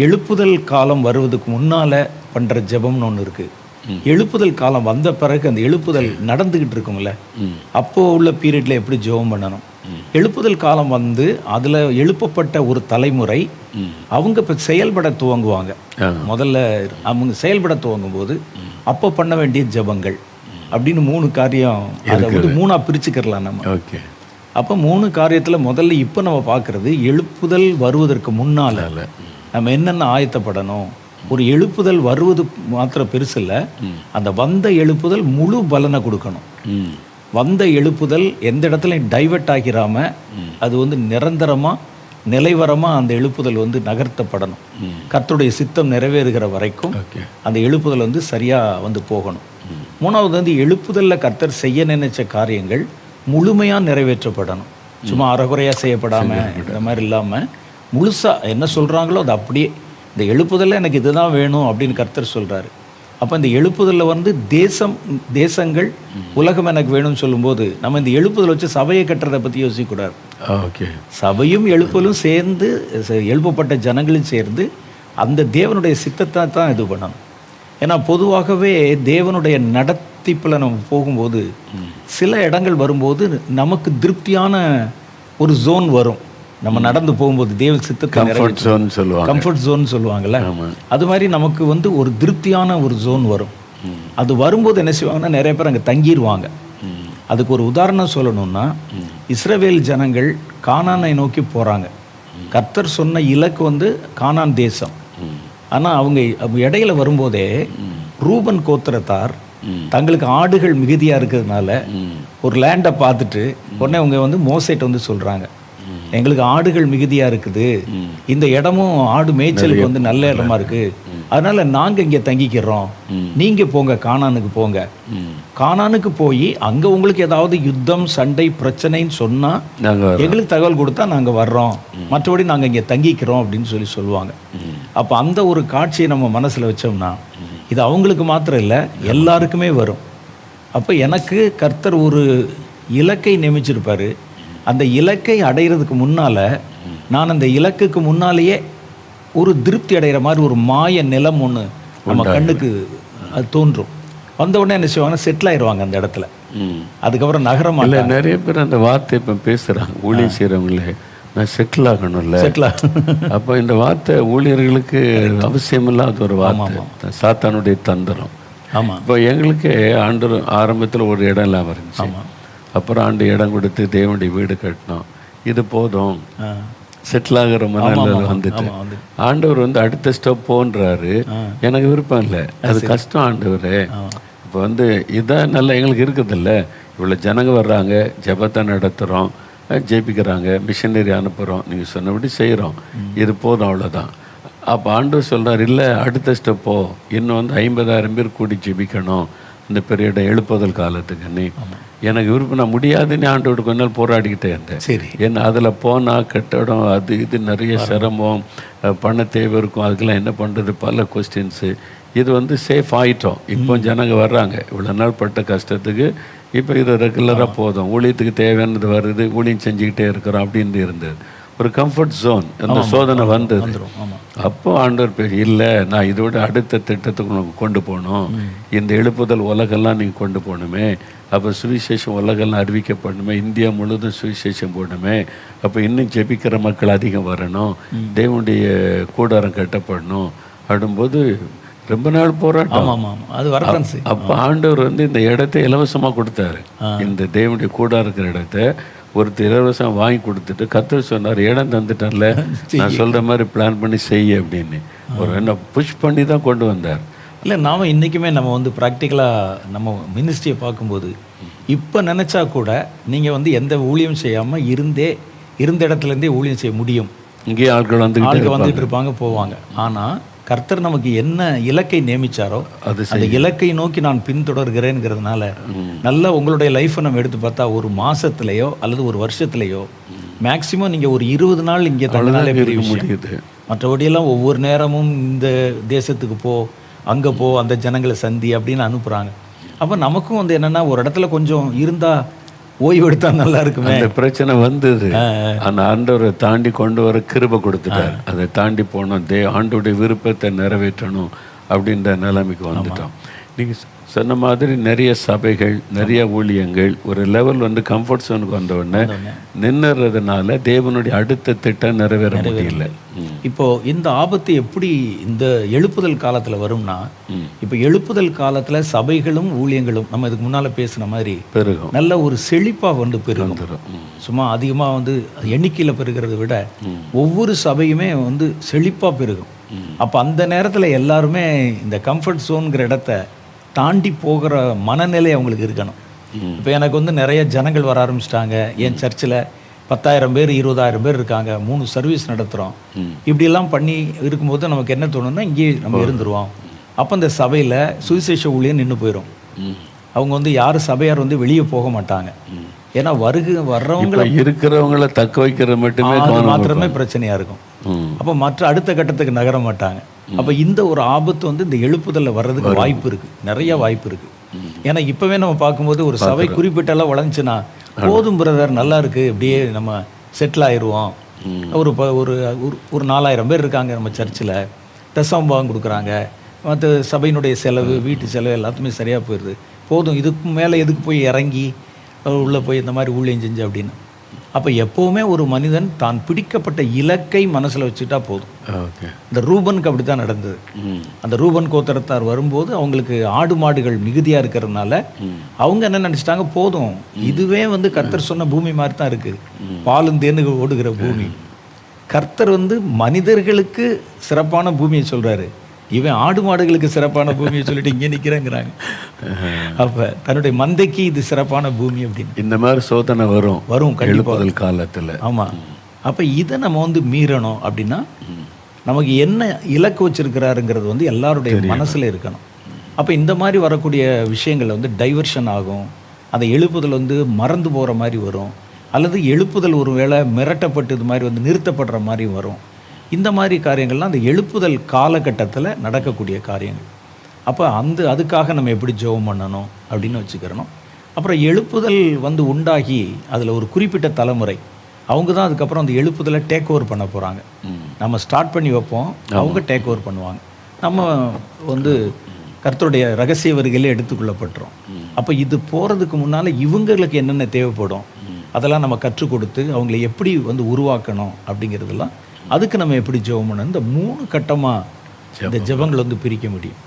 எழுப்புதல் காலம் வருவதுக்கு முன்னால் பண்ணுற ஜெபம்னு ஒன்று இருக்குது. எழுப்புதல் காலம் வந்த பிறகு அந்த எழுப்புதல் நடந்துக்கிட்டு இருக்கும்ல, அப்போது உள்ள பீரியடில் எப்படி ஜெபம் பண்ணணும். எழுப்புதல் காலம் அதில் எழுப்பப்பட்ட ஒரு தலைமுறை அவங்க இப்போ செயல்பட துவங்குவாங்க. முதல்ல அவங்க செயல்பட துவங்கும் போது அப்போ பண்ண வேண்டிய ஜெபங்கள் அப்படின்னு 3 காரியம், அதை 3ஆக பிரிச்சுக்கிறலாம் நம்ம. ஓகே. அப்போ 3 காரியத்தில் முதல்ல இப்போ நம்ம பார்க்குறது எழுப்புதல் வருவதற்கு முன்னால் நம்ம என்னென்ன ஆயத்தப்படணும். ஒரு எழுப்புதல் வருவது மாத்திரம் பெருசு இல்லை, அந்த வந்த எழுப்புதல் முழு பலனை கொடுக்கணும். வந்த எழுப்புதல் எந்த இடத்துலையும் டைவர்ட் ஆகிராமல் அது நிரந்தரமாக நிலைவரமாக அந்த எழுப்புதல் நகர்த்தப்படணும். கர்த்தருடைய சித்தம் நிறைவேறுகிற வரைக்கும் அந்த எழுப்புதல் சரியாக போகணும். 3வது எழுப்புதலில் கர்த்தர் செய்ய நினைச்ச காரியங்கள் முழுமையாக நிறைவேற்றப்படணும். சும்மா அறகுறையாக செய்யப்படாமல் இந்த மாதிரி இல்லாமல் முழுசாக என்ன சொல்கிறாங்களோ அது அப்படியே, இந்த எழுப்புதலில் எனக்கு இதுதான் வேணும் அப்படின்னு கர்த்தர் சொல்கிறாரு. அப்போ இந்த எழுப்புதலில் தேசங்கள் உலகம் எனக்கு வேணும்னு சொல்லும்போது நம்ம இந்த எழுப்புதல் வச்சு சபையை கட்டுறதை பற்றி யோசிக்கக்கூடாது. ஓகே. சபையும் எழுப்புதலும் சேர்ந்து, எழுப்பப்பட்ட ஜனங்களும் சேர்ந்து அந்த தேவனுடைய சித்தத்தை தான் இது பண்ணணும். ஏன்னா பொதுவாகவே தேவனுடைய நடத்திப்பில் நம்ம போகும்போது சில இடங்கள் வரும்போது நமக்கு திருப்தியான ஒரு ஜோன் வரும். நம்ம நடந்து போகும்போது தேவ சித்தத்தை கம்ஃபர்ட் ஜோன் சொல்லுவாங்கல்ல, அது மாதிரி நமக்கு ஒரு திருப்தியான ஒரு ஜோன் வரும். அது வரும்போது என்ன செய்வாங்கன்னா, நிறைய பேர் அங்கே தங்கிடுவாங்க. அதுக்கு ஒரு உதாரணம் சொல்லணும்னா, இஸ்ரவேல் ஜனங்கள் கானானை நோக்கி போகிறாங்க. கர்த்தர் சொன்ன இலக்கு கானான் தேசம். ஆனால் அவங்க இடையில வரும்போதே ரூபன் கோத்திரத்தார் தங்களுக்கு ஆடுகள் மிகுதியாக இருக்கிறதுனால ஒரு லேண்டை பார்த்துட்டு உடனே அவங்க மோசேட்ட சொல்கிறாங்க, எங்களுக்கு ஆடுகள் மிகுதியாக இருக்குது, இந்த இடமும் ஆடு மேய்ச்சலுக்கு நல்ல இடமா இருக்குது, அதனால நாங்கள் இங்கே தங்கிக்கிறோம், நீங்கள் போங்க கானானுக்கு போங்க. கானானுக்கு போய் அங்கே உங்களுக்கு ஏதாவது யுத்தம் சண்டை பிரச்சனைன்னு சொன்னால் எங்களுக்கு தகவல் கொடுத்தா நாங்கள் வர்றோம், மற்றபடி நாங்கள் இங்கே தங்கிக்கிறோம் அப்படின்னு சொல்லுவாங்க. அப்போ அந்த ஒரு காட்சியை நம்ம மனசில் வச்சோம்னா இது அவங்களுக்கு மாத்திரம் இல்லை, எல்லாருக்குமே வரும். அப்போ எனக்கு கர்த்தர் ஒரு இலக்கை நியமிச்சிருப்பார். அந்த இலக்கை அடைகிறதுக்கு முன்னால் நான் அந்த இலக்குக்கு முன்னாலேயே ஒரு திருப்தி அடைகிற மாதிரி ஒரு மாய நிலம் ஒன்று நம்ம கண்ணுக்கு அது தோன்றும். வந்த உடனே என்ன செய்வாங்கன்னா, செட்டில் ஆயிடுவாங்க அந்த இடத்துல. அதுக்கப்புறம் நகரமாக நிறைய பேர் அந்த வார்த்தை இப்போ பேசுகிறாங்க, ஊழியர் செய்கிறவங்களே, நான் செட்டில் ஆகணும்ல. அப்போ இந்த வார்த்தை ஊழியர்களுக்கு அவசியமில்லாத ஒரு வார்த்தை, சாத்தானுடைய தந்திரம். ஆமாம். இப்போ எங்களுக்கு ஆண்டு ஆரம்பத்தில் ஒரு இடம் இல்லாமல் இருந்துச்சு. அப்புறம் ஆண்டு இடம் கொடுத்து தேவனுடைய வீடு கட்டினோம். இது போதும், செட்டில் ஆகிற மனநிலை வந்துட்டு ஆண்டவர் அடுத்த ஸ்டெப் போன்றாரு. எனக்கு விருப்பம் இல்லை, அது கஷ்டம் ஆண்டவரே. இப்போ இதான் நல்லா எங்களுக்கு இருக்குதில்ல, இவ்வளோ ஜனங்க வர்றாங்க, ஜெபத்தை நடத்துகிறோம், ஜெபிக்கிறாங்க, மிஷனரி அனுப்புகிறோம், நீங்கள் சொன்னபடி செய்கிறோம், இது போதும், அவ்வளோதான். அப்போ ஆண்டவர் சொல்கிறார், இல்லை அடுத்த ஸ்டெப்போ இன்னும் 50,000 பேர் கூடி ஜெபிக்கணும் இந்த பெரிய எழுப்புதல் காலத்துக்கு. நீ எனக்கு விருப்பம், நான் முடியாதுன்னு ஆண்டோட கொஞ்ச நாள் போராடிக்கிட்டே இருந்தேன். சரி. ஏன்னா அதில் போனால் கட்டடம் அது இது நிறைய சிரமம், பண தேவை இருக்கும், அதுக்கெல்லாம் என்ன பண்ணுறது, பல கொஸ்டின்ஸு. இது சேஃப் ஆகிட்டோம். இப்போ ஜனங்க வர்றாங்க, இவ்வளோ நாள் பட்ட கஷ்டத்துக்கு இப்போ இது ரெகுலராக போதும், ஊழியத்துக்கு தேவையானது வருது, ஊழியம் செஞ்சுக்கிட்டே இருக்கிறோம் அப்படின்னு இருந்தது. ஒரு கம்ஃபர்ட் ஜோன். அந்த சோதனை வந்தது. அப்போ ஆண்டவர் இல்லை, நான் இதோட அடுத்த திட்டத்துக்கு உனக்கு கொண்டு போகணும், இந்த எழுப்புதல் உலகெல்லாம் நீங்கள் கொண்டு போகணுமே, அப்போ சுவிசேஷம் உலகெல்லாம் அறிவிக்கப்படணுமே, இந்தியா முழுவதும் சுவிசேஷம் போடணுமே, அப்போ இன்னும் ஜெபிக்கிற மக்கள் அதிகம் வரணும், தேவனுடைய கூடாரம் கட்டப்படணும். அப்படின்போது ரொம்ப நாள் போராட்டம். ஆமாம் ஆமாம், அது வரதான் செய்யும். அப்போ ஆண்டவர் வந்து இந்த இடத்த இலவசமாக கொடுத்தாரு. இந்த தேவனுடைய கூடா இருக்கிற இடத்த ஒருத்தர் இலவசம் வாங்கி கொடுத்துட்டு கர்த்தர் சொன்னார், இடம் தந்துட்டேன்ல, நான் சொல்கிற மாதிரி பிளான் பண்ணி செய்ய அப்படின்னு ஒரு என்ன புஷ் பண்ணி தான் கொண்டு வந்தார். இல்லை, நாம் இன்றைக்குமே நம்ம வந்து ப்ராக்டிக்கலாக நம்ம மினிஸ்ட்ரியை பார்க்கும்போது இப்போ நினச்சா கூட நீங்கள் வந்து எந்த ஊழியம் செய்யாமல் இருந்த இடத்துலேருந்தே ஊழியம் செய்ய முடியும். இங்கேயே ஆட்கள் வந்துட்டு இருப்பாங்க, போவாங்க. ஆனால் கர்த்தர் நமக்கு என்ன இலக்கை நியமிச்சாரோ அந்த இலக்கை நோக்கி நான் பின்தொடர்கிறேங்கிறதுனால நல்லா உங்களுடைய லைஃப்பை நம்ம எடுத்து பார்த்தா ஒரு மாதத்துலேயோ அல்லது ஒரு வருஷத்துலேயோ மேக்சிமம் நீங்கள் ஒரு 20 நாள் இங்கே தங்கினாலே பெரிய முடியுது. மற்றபடியெல்லாம் ஒவ்வொரு நேரமும் இந்த தேசத்துக்கு போ, அங்கே போ, அந்த ஜனங்களை சந்தி அப்படின்னு அனுப்புகிறாங்க. அப்போ நமக்கும் வந்து என்னென்னா ஒரு இடத்துல கொஞ்சம் இருந்தால் ஓய்வு எடுத்தா நல்லா இருக்குமே. அந்த பிரச்சனை வந்தது, அந்த ஆண்டவரை தாண்டி கொண்டு வர கிருபை கொடுத்துட்டார். அதை தாண்டி போனோம், ஆண்டோடைய விருப்பத்தை நிறைவேற்றணும் அப்படின்ற நிலைமைக்கு வந்துட்டோம். நீங்கள் சொன்ன மாதிரி நிறைய சபைகள், நிறைய ஊழியங்கள் ஒரு லெவல் வந்து கம்ஃபர்ட் ஜோனுக்கு வந்த உடனே நின்னுறதுனால தேவனுடைய அடுத்த திட்டம் நிறைவேற முடியல. இப்போ இந்த ஆபத்து எப்படி இந்த எழுப்புதல் காலத்தில் வரும்னா, இப்போ எழுப்புதல் காலத்தில் சபைகளும் ஊழியங்களும் நம்ம இதுக்கு முன்னால் பேசின மாதிரி பெருகும், நல்ல ஒரு செழிப்பாக வந்து பெருகும். சும்மா அதிகமாக வந்து எண்ணிக்கையில் பெருகிறத விட ஒவ்வொரு சபையுமே வந்து செழிப்பாக பெருகும். அப்போ அந்த நேரத்தில் எல்லாருமே இந்த கம்ஃபர்ட் ஜோனுங்கிற இடத்த தாண்டி போகிற மனநிலை அவங்களுக்கு இருக்கணும். இப்போ எனக்கு வந்து நிறைய ஜனங்கள் வர ஆரம்பிச்சிட்டாங்க. என் சர்ச்சில் 10,000 பேர் 20,000 பேர் இருக்காங்க, 3 சர்வீஸ் நடத்துகிறோம். இப்படியெல்லாம் பண்ணி இருக்கும்போது நமக்கு என்ன தோணுன்னா, இங்கேயே நம்ம இருந்துருவோம். அப்போ இந்த சபையில் சுவிசேஷ ஊழியம் நின்று போயிடும். அவங்க வந்து யாரும் சபையார் வந்து வெளியே போக மாட்டாங்க. ஏன்னா வர்றவங்களை இருக்கிறவங்கள தக்க வைக்கிறது மாத்திரமே பிரச்சனையாக இருக்கும். அப்போ மற்ற அடுத்த கட்டத்துக்கு நகர மாட்டாங்க. அப்போ இந்த ஒரு ஆபத்து வந்து இந்த எழுப்புதலில் வர்றதுக்கு வாய்ப்பு இருக்குது, நிறைய வாய்ப்பு இருக்குது. ஏன்னா இப்போவே நம்ம பார்க்கும்போது ஒரு சபை குறிப்பிட்டெல்லாம் வளர்ந்துச்சுன்னா போதும் பிரதர், நல்லா இருக்குது, இப்படியே நம்ம செட்டில் ஆயிடுவோம். ஒரு 4,000 பேர் இருக்காங்க நம்ம சர்ச்சில், தசமபாகம் கொடுக்குறாங்க, மற்ற சபையினுடைய செலவு, வீட்டு செலவு எல்லாத்துமே சரியாக போயிடுது, போதும், இதுக்கு மேலே எதுக்கு போய் இறங்கி உள்ளே போய் இந்த மாதிரி ஊழியம் செஞ்சு அப்படின்னு. அப்போ எப்போவுமே ஒரு மனிதன் தான் பிடிக்கப்பட்ட இலக்கை மனசில் வச்சுட்டா போதும். இந்த ரூபனுக்கு அப்படி தான் நடந்தது. அந்த ரூபன் கோத்திரத்தார் வரும்போது அவங்களுக்கு ஆடு மாடுகள் மிகுதியாக இருக்கிறதுனால அவங்க என்ன நினச்சிட்டாங்க, போதும், இதுவே வந்து கர்த்தர் சொன்ன பூமி மாதிரி தான் இருக்குது, பாலும் தேனுக்கு ஓடுகிற பூமி. கர்த்தர் வந்து மனிதர்களுக்கு சிறப்பான பூமியை சொல்கிறாரு, இவன் ஆடு மாடுகளுக்கு சிறப்பான பூமியை சொல்லிட்டு இங்கே நிற்கிறேங்கிறாங்க. அப்போ தன்னுடைய மந்தைக்கு இது சிறப்பான பூமி அப்படின்னு இந்த மாதிரி சோதனை வரும் கண்டிப்பாக காலத்தில். ஆமாம். அப்போ இதை நம்ம வந்து மீறணும் அப்படின்னா நமக்கு என்ன இலக்கு வச்சிருக்கிறாருங்கிறது வந்து எல்லாருடைய மனசில் இருக்கணும். அப்போ இந்த மாதிரி வரக்கூடிய விஷயங்கள் வந்து டைவர்ஷன் ஆகும். அந்த எழுப்புதல் வந்து மறந்து போகிற மாதிரி வரும், அல்லது எழுப்புதல் ஒரு வேளை மிரட்டப்பட்டு இது மாதிரி வந்து நிறுத்தப்படுற மாதிரி வரும். இந்த மாதிரி காரியங்கள்லாம் அந்த எழுப்புதல் காலகட்டத்தில் நடக்கக்கூடிய காரியங்கள். அப்போ அதுக்காக நம்ம எப்படி ஜெபம் பண்ணணும் அப்படின்னு வச்சுக்கிறணும். அப்புறம் எழுப்புதல் வந்து உண்டாகி அதில் ஒரு குறிப்பிட்ட தலைமுறை அவங்க தான் அதுக்கப்புறம் அந்த எழுப்புதலை டேக் ஓவர் பண்ண போகிறாங்க. நம்ம ஸ்டார்ட் பண்ணி வைப்போம், அவங்க டேக் ஓவர் பண்ணுவாங்க. நம்ம வந்து கர்த்தருடைய ரகசிய வருகையிலே எடுத்துக்கொள்ளப்பட்டுரும். அப்போ இது போகிறதுக்கு முன்னால் இவங்களுக்கு என்னென்ன தேவைப்படும் அதெல்லாம் நம்ம கற்றுக் கொடுத்து அவங்களை எப்படி வந்து உருவாக்கணும் அப்படிங்கிறதெல்லாம், அதுக்கு நம்ம எப்படி ஜெபம் பண்ணணும். இந்த 3 கட்டமாக இந்த ஜெபங்கள் வந்து பிரிக்க முடியும்.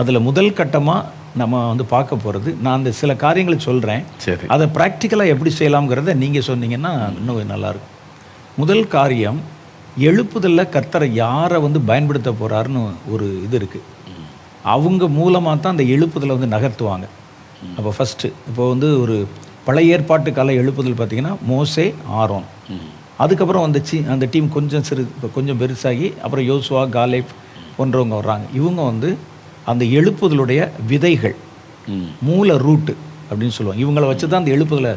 அதில் முதல் கட்டமாக நம்ம வந்து பார்க்க போகிறது, நான் அந்த சில காரியங்களை சொல்கிறேன், அதை ப்ராக்டிக்கலாக எப்படி செய்யலாம்ங்கிறத நீங்கள் சொன்னீங்கன்னா இன்னும் நல்லாயிருக்கும். முதல் காரியம், எழுப்புதலில் கர்த்தரை யாரை வந்து பயன்படுத்த போகிறாருன்னு ஒரு இது இருக்குது. அவங்க மூலமாக தான் அந்த எழுப்புதலை வந்து நகர்த்துவாங்க. அப்போ ஃபஸ்ட்டு இப்போ வந்து ஒரு பழைய ஏற்பாட்டு கால எழுப்புதல் பார்த்திங்கன்னா மோசே, ஆரோன், அதுக்கப்புறம் வந்துச்சு அந்த டீம் கொஞ்சம் பெருசாகி அப்புறம் யோசுவா, காலேப் போன்றவங்க வர்றாங்க. இவங்க வந்து அந்த எழுப்புதலுடைய விதைகள், மூல ரூட்டு அப்படின்னு சொல்லுவாங்க. இவங்களை வச்சு தான் அந்த எழுப்புதலை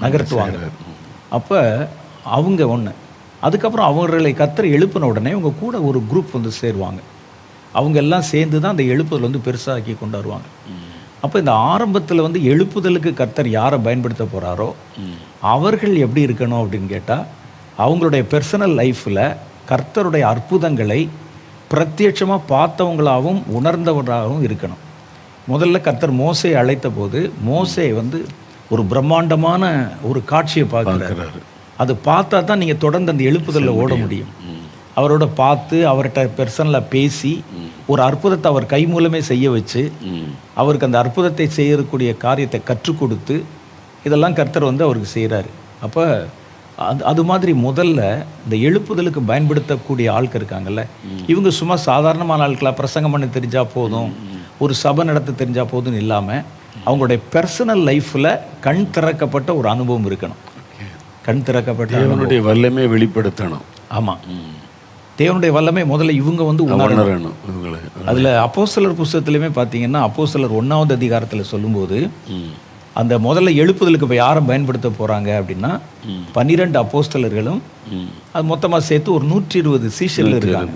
நகர்த்துவாங்க. அப்போ அவங்க ஒன்று, அதுக்கப்புறம் அவர்களை கர்த்தர் எழுப்பின உடனே அவங்க கூட ஒரு குரூப் வந்து சேருவாங்க. அவங்க எல்லாம் சேர்ந்து தான் அந்த எழுப்புதல் வந்து பெருசாக்கி கொண்டு வருவாங்க. அப்போ இந்த ஆரம்பத்தில் வந்து எழுப்புதலுக்கு கர்த்தர் யாரை பயன்படுத்த போகிறாரோ அவர்கள் எப்படி இருக்கணும் அப்படின்னு கேட்டால், அவங்களுடைய பர்சனல் லைஃப்பில் கர்த்தருடைய அற்புதங்களை பிரத்யட்சமாக பார்த்தவங்களாகவும் உணர்ந்தவர்களாகவும் இருக்கணும். முதல்ல கர்த்தர் மோசே அழைத்த போது மோசே வந்து ஒரு பிரம்மாண்டமான ஒரு காட்சியை பார்க்குறாரு. அது பார்த்தா தான் நீங்கள் தொடர்ந்து அந்த எழுப்புதலில் ஓட முடியும். அவரோட பார்த்து அவர்கிட்ட பெர்சனலாக பேசி ஒரு அற்புதத்தை அவர் கை மூலமே செய்ய வச்சு அவருக்கு அந்த அற்புதத்தை செய்யக்கூடிய காரியத்தை கற்றுக் கொடுத்து இதெல்லாம் கர்த்தர் வந்து அவருக்கு செய்கிறாரு. அப்போ அது மாதிரி முதல்ல இந்த எழுப்புதலுக்கு பயன்படுத்தக்கூடிய ஆட்கள் இருக்காங்கல்ல, இவங்க சும்மா சாதாரணமான ஆட்களாக பிரசங்கம் பண்ண தெரிஞ்சால் போதும், ஒரு சபை நடத்த தெரிஞ்சால் போதும்னு இல்லாமல் அவங்களுடைய பர்சனல் லைஃப்பில் கண் திறக்கப்பட்ட ஒரு அனுபவம் இருக்கணும். கண் திறக்கப்பட்ட தேவனுடைய வல்லமை வெளிப்படுத்தணும். ஆமாம், தேவனுடைய வல்லமை முதல்ல இவங்க வந்து உணரணும். அதில் அப்போஸ்தலர் புஸ்தகத்திலுமே பார்த்தீங்கன்னா அப்போஸ்தலர் 1வது அதிகாரத்தில் சொல்லும்போது அந்த முதல்ல எழுப்புதலுக்கு இப்போ யாரை பயன்படுத்த போகிறாங்க அப்படின்னா 12 அப்போஸ்தலர்களும் அது மொத்தமாக சேர்த்து ஒரு 120 சீஷர்கள் இருக்காங்க.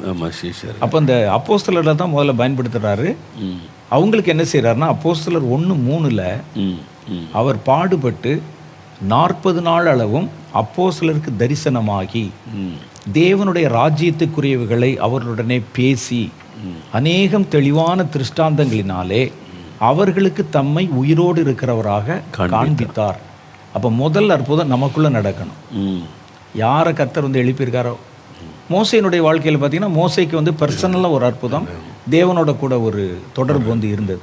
அப்போ அந்த அப்போஸ்தலர்களை தான் முதல்ல பயன்படுத்துகிறாரு. அவங்களுக்கு என்ன செய்கிறாருன்னா அப்போஸ்தலர் 1:3 அவர் பாடுபட்டு 40 நாள் அளவும் அப்போஸ்தலருக்கு தரிசனமாகி தேவனுடைய ராஜ்யத்துக்குரியவைகளை அவர்களுடனே பேசி அநேகம் தெளிவான திருஷ்டாந்தங்களினாலே அவர்களுக்கு தம்மை உயிரோடு இருக்கிறவராக காண்பித்தார். அப்போ முதல் அற்புதம் நமக்குள்ள நடக்கணும். யாரை கர்த்தர் வந்து எழுப்பியிருக்காரோ, மோசையினுடைய வாழ்க்கையில் பார்த்தீங்கன்னா மோசைக்கு வந்து பர்சனலாக ஒரு அற்புதம், தேவனோட கூட ஒரு தொடர்பு வந்து இருந்தது.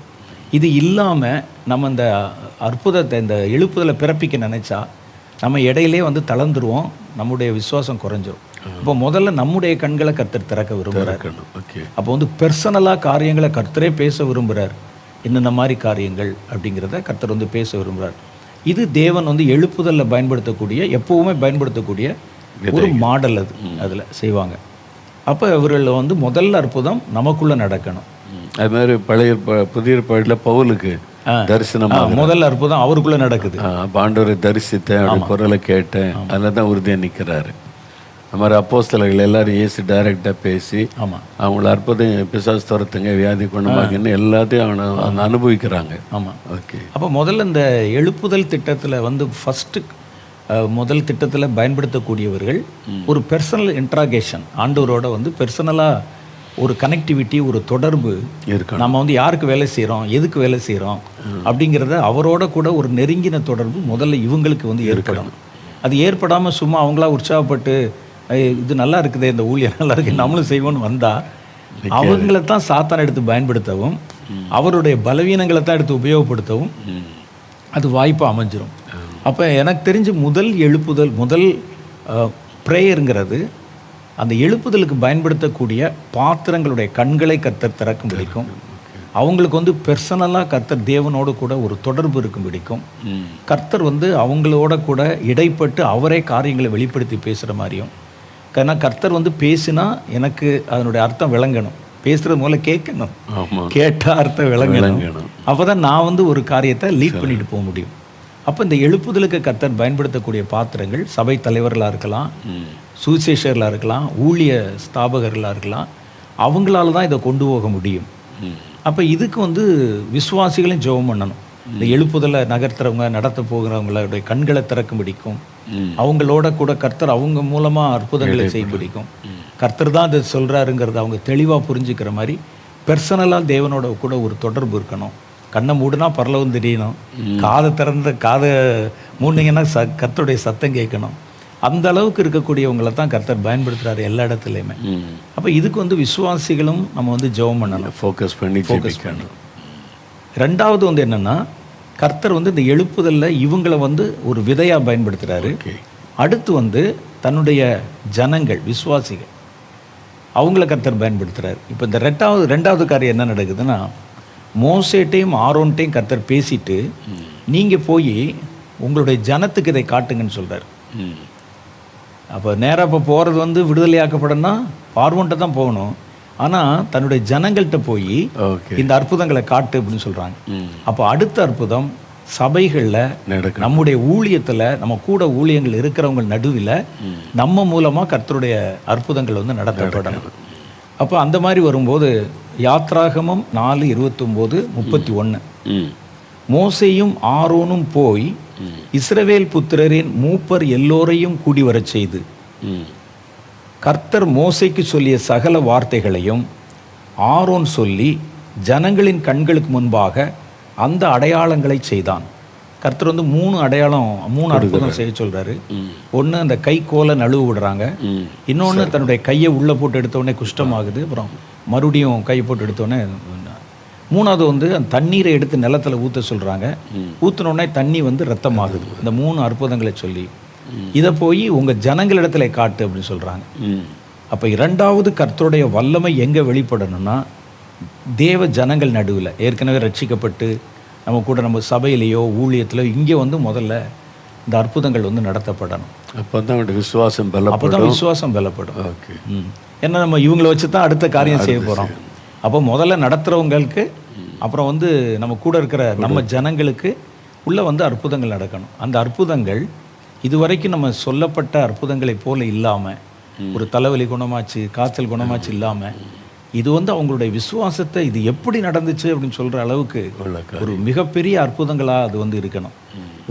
இது இல்லாமல் நம்ம இந்த அற்புதத்தை இந்த எழுப்புதலை பிறப்பிக்க நினைச்சா நம்ம இடையிலே வந்து தளர்ந்துருவோம், நம்முடைய விசுவாசம் குறைஞ்சிரும். இப்போ முதல்ல நம்முடைய கண்களை கர்த்தர் திறக்க விரும்புகிறார். அப்போ வந்து பர்சனலாக காரியங்களை கர்த்தரே பேச விரும்புகிறார். என்னென்ன மாதிரி காரியங்கள் அப்படிங்கிறத கர்த்தர் வந்து பேச விரும்புகிறார். இது தேவன் வந்து எழுப்புதலில் பயன்படுத்தக்கூடிய, எப்போவுமே பயன்படுத்தக்கூடிய ஒரு மாடல். அதில் செய்வாங்க. அப்போ இவர்கள் வந்து முதல்ல அற்புதம் நமக்குள்ளே நடக்கணும். அது மாதிரி புதிய ஏற்பாட்டில் பவுலுக்கு தரிசனம் முதல் அற்புதம் அவருக்குள்ளே நடக்குது. ஆண்டவரை தரிசித்தேன், குரலை கேட்டேன், அதில் தான் உறுதியாக நிற்கிறாரு. அது மாதிரி அப்போஸ்தலர்கள் எல்லாரும் இயேசு டைரெக்டாக பேசி அவங்கள அற்புதம் பிசாசு துரத்துங்க, வியாதி குணமாக்குன்னு எல்லாத்தையும் அனுபவிக்கிறாங்க. ஆமாம், ஓகே. அப்போ முதல்ல இந்த எழுப்புதல் திட்டத்தில் வந்து ஃபஸ்ட்டு முதல் திட்டத்தில் பயன்படுத்தக்கூடியவர்கள் ஒரு பர்சனல் இன்ட்ராகேஷன், ஆண்டவரோட வந்து பர்சனலாக ஒரு கனெக்டிவிட்டி, ஒரு தொடர்பு இருக்கு. நம்ம வந்து யாருக்கு வேலை செய்கிறோம், எதுக்கு வேலை செய்கிறோம் அப்படிங்கிறத அவரோட கூட ஒரு நெருங்கின தொடர்பு முதல்ல இவங்களுக்கு வந்து ஏற்படணும். அது ஏற்படாமல் சும்மா அவங்களா உற்சாகப்பட்டு இது நல்லா இருக்குது, இந்த ஊழியர் நல்லா இருக்குது, நம்மளும் செய்வோன்னு வந்தால் அவங்கள தான் சாத்தான் எடுத்து பயன்படுத்தவும் அவருடைய பலவீனங்களை தான் எடுத்து உபயோகப்படுத்தவும் அது வாய்ப்பு அமைஞ்சிரும். அப்போ எனக்கு தெரிஞ்சு முதல் எழுப்புதல், முதல் ப்ரேயருங்கிறது அந்த எழுப்புதலுக்கு பயன்படுத்தக்கூடிய பாத்திரங்களுடைய கண்களை கர்த்தர் திறக்கும் பிடிக்கும். அவங்களுக்கு வந்து பெர்சனலாக கர்த்தர் தேவனோடு கூட ஒரு தொடர்பு இருக்கும் பிடிக்கும். கர்த்தர் வந்து அவங்களோட கூட இடைப்பட்டு அவரே காரியங்களை வெளிப்படுத்தி பேசுகிற மாதிரியும். ஏன்னா கர்த்தர் வந்து பேசினா எனக்கு அதனுடைய அர்த்தம் விளங்கணும், பேசுகிறது மூலம் கேட்கணும், கேட்டால் அர்த்தம் விளங்கணும். அப்போ தான் நான் வந்து ஒரு காரியத்தை லீட் பண்ணிட்டு போக முடியும். அப்போ இந்த எழுப்புதலுக்கு கர்த்தர் பயன்படுத்தக்கூடிய பாத்திரங்கள் சபை தலைவர்களாக இருக்கலாம், சுவிசேஷர்களாக இருக்கலாம், ஊழிய ஸ்தாபகர்களாக இருக்கலாம். அவங்களால தான் இதை கொண்டு போக முடியும். அப்போ இதுக்கு வந்து விசுவாசிகளையும் ஜெபம் பண்ணணும். இந்த எழுப்புதலை நகர்த்துறவங்க, நடத்த போகிறவங்களுடைய கண்களை திறக்க பிடிக்கும். அவங்களோட கூட கர்த்தர் அவங்க மூலமாக அற்புதங்களை செய்ய பிடிக்கும். கர்த்தர் தான் அதை சொல்கிறாருங்கிறத அவங்க தெளிவாக புரிஞ்சுக்கிற மாதிரி பர்சனலாக தேவனோட கூட ஒரு தொடர்பு இருக்கணும். கண்ணை மூடுனா பரலவும் தெரியணும், காதை மூடினீங்கன்னா கர்த்தருடைய சத்தம் கேட்கணும். அந்த அளவுக்கு இருக்கக்கூடியவங்களை தான் கர்த்தர் பயன்படுத்துகிறாரு எல்லா இடத்துலையுமே. அப்போ இதுக்கு வந்து விசுவாசிகளும் நம்ம வந்து ஜெபம் பண்ணணும், ஃபோக்கஸ் பண்ணணும். ரெண்டாவது வந்து என்னென்னா, கர்த்தர் வந்து இந்த எழுப்புதலில் இவங்களை வந்து ஒரு விதையாக பயன்படுத்துகிறாரு. அடுத்து வந்து தன்னுடைய ஜனங்கள், விசுவாசிகள், அவங்கள கர்த்தர் பயன்படுத்துகிறார். இப்போ இந்த ரெண்டாவது காரியம் என்ன நடக்குதுன்னா, மோசேட்டையும் ஆரோன்ட்டையும் கர்த்தர் பேசிட்டு நீங்கள் போய் உங்களுடைய ஜனத்துக்கு இதை காட்டுங்கன்னு சொல்கிறார். அப்போ நேராக இப்போ போகிறது வந்து விடுதலையாக்கப்படனா பார்வோன்ட்ட தான் போகணும். ஆனால் தன்னுடைய ஜனங்கள்கிட்ட போய் இந்த அற்புதங்களை காட்டு அப்படின்னு சொல்கிறாங்க. அப்போ அடுத்த அற்புதம் சபைகளில், நம்முடைய ஊழியத்தில், நம்ம கூட ஊழியங்கள் இருக்கிறவங்க நடுவில் நம்ம மூலமாக கர்த்தருடைய அற்புதங்கள் வந்து நடத்தப்படணும். அப்போ அந்த மாதிரி வரும்போது யாத்ராகமம் 4:29-31 மோசேயும் ஆரோனும் போய் இஸ்ரவேல் புத்திரரின் மூப்பர் எல்லோரையும் கூடி வரச் செய்து கர்த்தர் மோசைக்கு சொல்லிய சகல வார்த்தைகளையும் ஆரோன் சொல்லி ஜனங்களின் கண்களுக்கு முன்பாக அந்த அடையாளங்களை செய்தான். கர்த்தர் வந்து 3 அடையாளம் 3 அற்புதம் செய்ய சொல்றாரு. ஒன்று அந்த கை கோலை நழுவு விடுறாங்க, இன்னொன்று தன்னுடைய கையை உள்ளே போட்டு எடுத்தோடனே குஷ்டமாகுது, அப்புறம் மறுபடியும் கையை போட்டு எடுத்தோடனே, மூணாவது வந்து அந்த தண்ணீரை எடுத்து நிலத்தில் ஊற்ற சொல்கிறாங்க, ஊற்றினோடனே தண்ணி வந்து ரத்தமாகுது. இந்த 3 அற்புதங்களை சொல்லி இதை போய் உங்கள் ஜனங்களிடத்துல காட்டு அப்படின்னு சொல்கிறாங்க. அப்போ 2வது கர்த்தருடைய வல்லமை எங்கே வெளிப்படணும்னா தேவ ஜனங்கள் நடுவில் ஏற்கனவே ரட்சிக்கப்பட்டு நம்ம கூட நம்ம சபையிலேயோ ஊழியத்திலோ இங்கே வந்து முதல்ல இந்த அற்புதங்கள் வந்து நடத்தப்படணும். அப்போ தான் விசுவாசம் பலப்படும். அப்போ தான் விசுவாசம் பலப்படும். ஓகே. ஏன்னா நம்ம இவங்களை வச்சு தான் அடுத்த காரியம் செய்ய போகிறோம். அப்போ முதல்ல நடத்துகிறவங்களுக்கு, அப்புறம் வந்து நம்ம கூட இருக்கிற நம்ம ஜனங்களுக்கு உள்ள வந்து அற்புதங்கள் நடக்கணும். அந்த அற்புதங்கள் இதுவரைக்கும் நம்ம சொல்லப்பட்ட அற்புதங்களை போல இல்லாமல், ஒரு தலைவலி குணமாச்சு, காய்ச்சல் குணமாச்சு இல்லாமல், இது வந்து அவங்களுடைய விசுவாசத்தை இது எப்படி நடந்துச்சு அப்படின்னு சொல்கிற அளவுக்கு ஒரு மிகப்பெரிய அற்புதங்களாக அது வந்து இருக்கணும்.